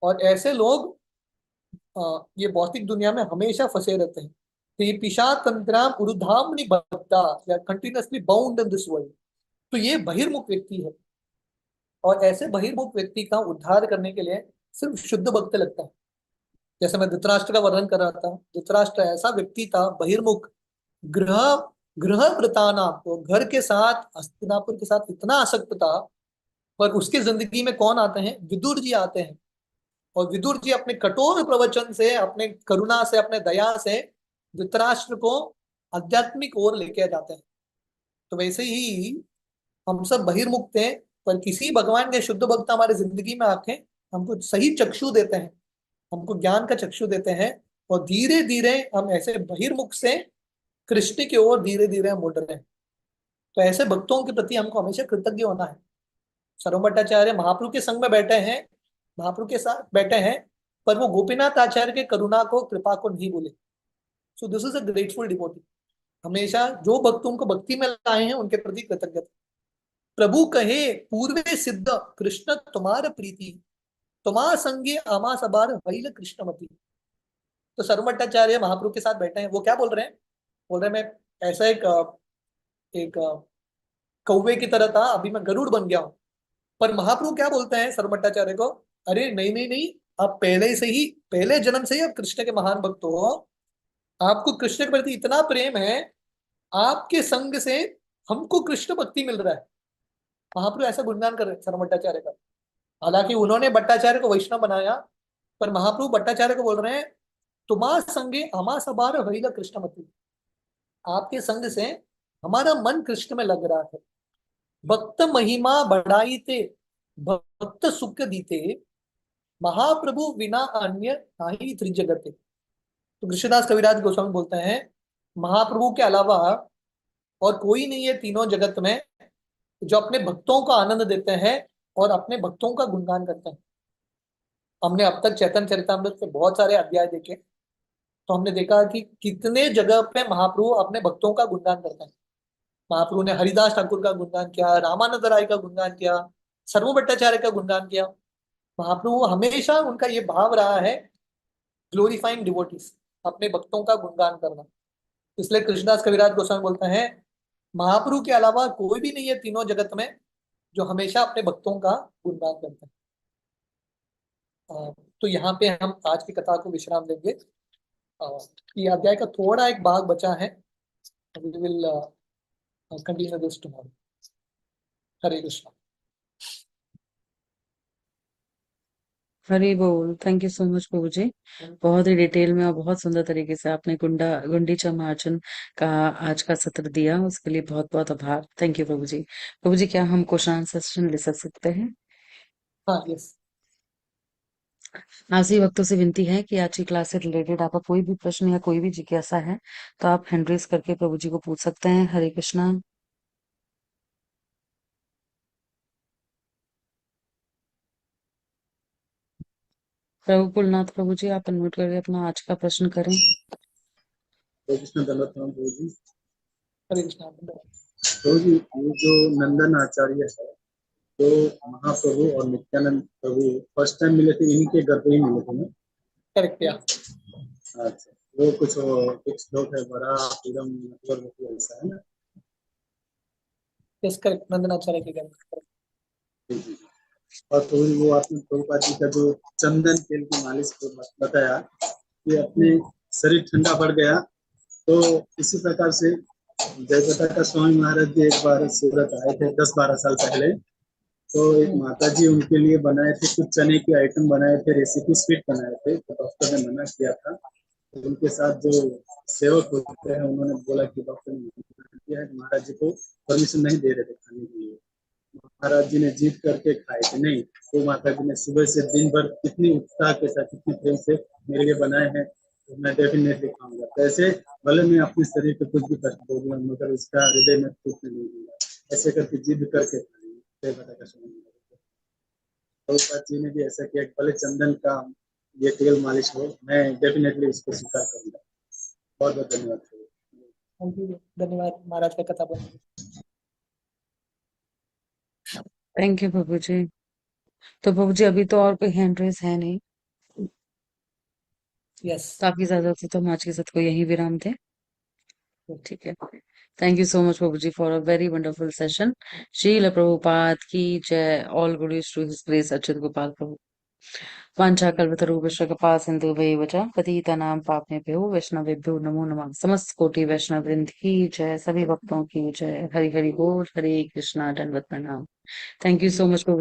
और ऐसे लोग ये भौतिक दुनिया में हमेशा फंसे रहते हैं। तो ये पिशा तंत्राम उरुधाम निबद्धा, या continuously bound in this world. तो ये बहिर्मुख व्यक्ति है। और ऐसे बहिर्मुख व्यक्ति का उद्धार करने के लिए सिर्फ शुद्ध भक्त लगता है। जैसे मैं धृतराष्ट्र का वर्णन कर रहा था, धृतराष्ट्र ऐसा व्यक्ति था बहिर्मुख, गृह गृह वृताना, तो घर के साथ, हस्तिनापुर के साथ इतना आसक्त था। पर उसके जिंदगी में कौन आते हैं? विदुर जी आते हैं। और विदुर जी अपने कठोर प्रवचन से, अपने करुणा से, अपने दया से धृतराष्ट्र को आध्यात्मिक ओर लेके जाते हैं। तो वैसे ही हम सब बहिर्मुख थे, पर किसी भगवान के शुद्ध भक्त हमारे जिंदगी में आके हमको सही चक्षु देते हैं, हमको ज्ञान का चक्षु देते हैं, और धीरे धीरे हम ऐसे बहिर्मुख से कृष्ण की ओर धीरे धीरे हम मुड़ रहे हैं। तो ऐसे भक्तों के प्रति हमको हमेशा कृतज्ञ होना है। सर्व भट्टाचार्य महाप्रभु के संग में बैठे हैं, महाप्रभु के साथ बैठे हैं, पर वो गोपीनाथ आचार्य के करुणा को, कृपा को नहीं भूले। So this is a grateful devotee. हमेशा जो भक्त उनको भक्ति में लाए हैं उनके प्रति कृतज्ञता। प्रभु कहे पूर्वे सिद्ध कृष्ण तुम्हार प्रीति, तुम्हार संगे आमा सबार वैल कृष्णमती। तो सर्व भट्टाचार्य महाप्रभु के साथ बैठे हैं, वो क्या बोल रहे हैं? बोल रहे हैं मैं ऐसा एक कौवे की तरह था, अभी मैं गरुड़ बन गया हूं। पर महाप्रभु क्या बोलते हैं सर्व भट्टाचार्य को? अरे नहीं नहीं नहीं, आप पहले से ही, पहले जन्म से ही आप कृष्ण के महान भक्त हो, आपको कृष्ण के प्रति इतना प्रेम है, आपके संग से हमको कृष्ण भक्ति मिल रहा है। महाप्रभु ऐसा गुणगान कर रहे हैं सर्व भट्टाचार्य का। हालांकि उन्होंने भट्टाचार्य को वैष्णव बनाया, पर महाप्रभु भट्टाचार्य को बोल रहे हैं तुम्हार संगे हमा सबार हरिला कृष्णमती, आपके संग से हमारा मन कृष्ण में लग रहा है। भक्त महिमा बढ़ाई थे, भक्त सुख दीते, महाप्रभु बिना अन्य नाही त्रिजगते। तो कृष्णदास कविराज गोस्वामी बोलते हैं महाप्रभु के अलावा और कोई नहीं है तीनों जगत में जो अपने भक्तों को आनंद देते हैं और अपने भक्तों का गुणगान करते हैं। हमने अब तक चैतन्य चरितामृत के बहुत सारे अध्याय देखे, तो हमने देखा कि कितने जगह पे महाप्रभु अपने भक्तों का गुणगान करते हैं। महाप्रभु ने हरिदास ठाकुर का गुणगान किया, रामानंद राय का गुणगान किया, सर्व भट्टाचार्य का गुणगान किया। महाप्रभु हमेशा उनका ये भाव रहा है ग्लोरीफाइंग डिवोटीज, अपने भक्तों का गुणगान करना। इसलिए कृष्णदास कविराज गोस्वामी बोलते हैं महाप्रभु के अलावा कोई भी नहीं है तीनों जगत में जो हमेशा अपने भक्तों का गुणगान करते हैं। तो यहाँ पे हम आज की कथा को विश्राम देंगे। ये अध्याय का थोड़ा एक भाग बचा है, we will continue this tomorrow. Hare Krishna. Hari बोल। Thank you so much Prabhu ji. बहुत ही डिटेल में और बहुत सुंदर तरीके से आपने गुंडीचा मार्जन का आज का सत्र दिया, उसके लिए बहुत बहुत आभार। थैंक यू प्रभु जी। प्रभु जी, क्या हम क्वेश्चन आंसर सेशन ले सकते हैं? हाँ यस। आज ही भक्तों से विनती है कि आज की क्लास से रिलेटेड आपका कोई भी प्रश्न या कोई भी जिज्ञासा है तो आप हैंड रेज करके प्रभु जी को पूछ सकते हैं। हरे कृष्णा। प्रभु कुलनाथ प्रभु जी, आप अनम्यूट करके अपना आज का प्रश्न करें। कृष्ण दंडवत प्रणाम प्रभु जी। हरे कृष्णा। प्रभु जी, ये जो नंदन आचार्य है, तो महाप्रभु और नित्यानंद प्रभु फर्स्ट टाइम मिले थे, इनके घर पे ही मिले थे ना? करेक्ट या? अच्छा, वो कुछ लोग है बड़ा पूरम मतलब ऐसा है ना? यस करेक्ट, नंदनाचार्य के घर। जी, जी। और प्रभु जी, वो आपने प्रभुपाद जी का जो चंदन तेल की मालिश को बताया कि अपने शरीर ठंडा पड़ गया, तो इसी प्रकार से जयप्रकाश स्वामी महाराज जी एक बार सूरत आए थे 10-12 साल पहले। तो एक माता जी उनके लिए बनाए थे, कुछ चने के आइटम बनाए थे, रेसिपी स्वीट बनाए थे, तो डॉक्टर ने मना किया था। तो उनके साथ जो सेवक होते हैं उन्होंने बोला कि डॉक्टर ने मना किया है, महाराज जी को परमिशन नहीं दे रहे थे खाने के लिए। महाराज जी ने जीत करके खाए थे नहीं, तो माता जी ने सुबह से दिन भर कितनी उत्साह के साथ, कितनी प्रेम से मेरे लिए बनाए हैं, तो मैं डेफिनेटली खाऊंगा। तो ऐसे भले मैं अपने शरीर पे कुछ भी कष्ट हो गया मगर उसका हृदय में कुछ नहीं दूंगा, ऐसे करके जिद करके प्रभुपाद जी ने भी ऐसा किया, भले चंदन का ये तेल मालिश हो, मैं डेफिनेटली उसको स्वीकार करूंगा। बहुत बहुत धन्यवाद। धन्यवाद महाराज का कथा बोलने। थैंक यू प्रभु जी। तो प्रभु जी, अभी तो और कोई हैंड रेज है नहीं, यस। तो आपकी इजाजत से तो हम आज के सत्र को यही विराम दें। ठीक है। Thank you so much Prabhu ji for a very wonderful session. Srila Prabhupada की जय। All glories to his grace Achyuta Gopal Prabhu. वांछा कल्पतरुभ्यश्च कृपा सिन्धुभ्यैव च पतितानां पावनेभ्यो वैष्णवेभ्यो नमो नमः। समस्त कोटि वैष्णव वृंद की जय, सभी भक्तों की जय। हरि हरि बोल। हरे कृष्णा। दंडवत प्रणाम। Thank you so much Prabhu.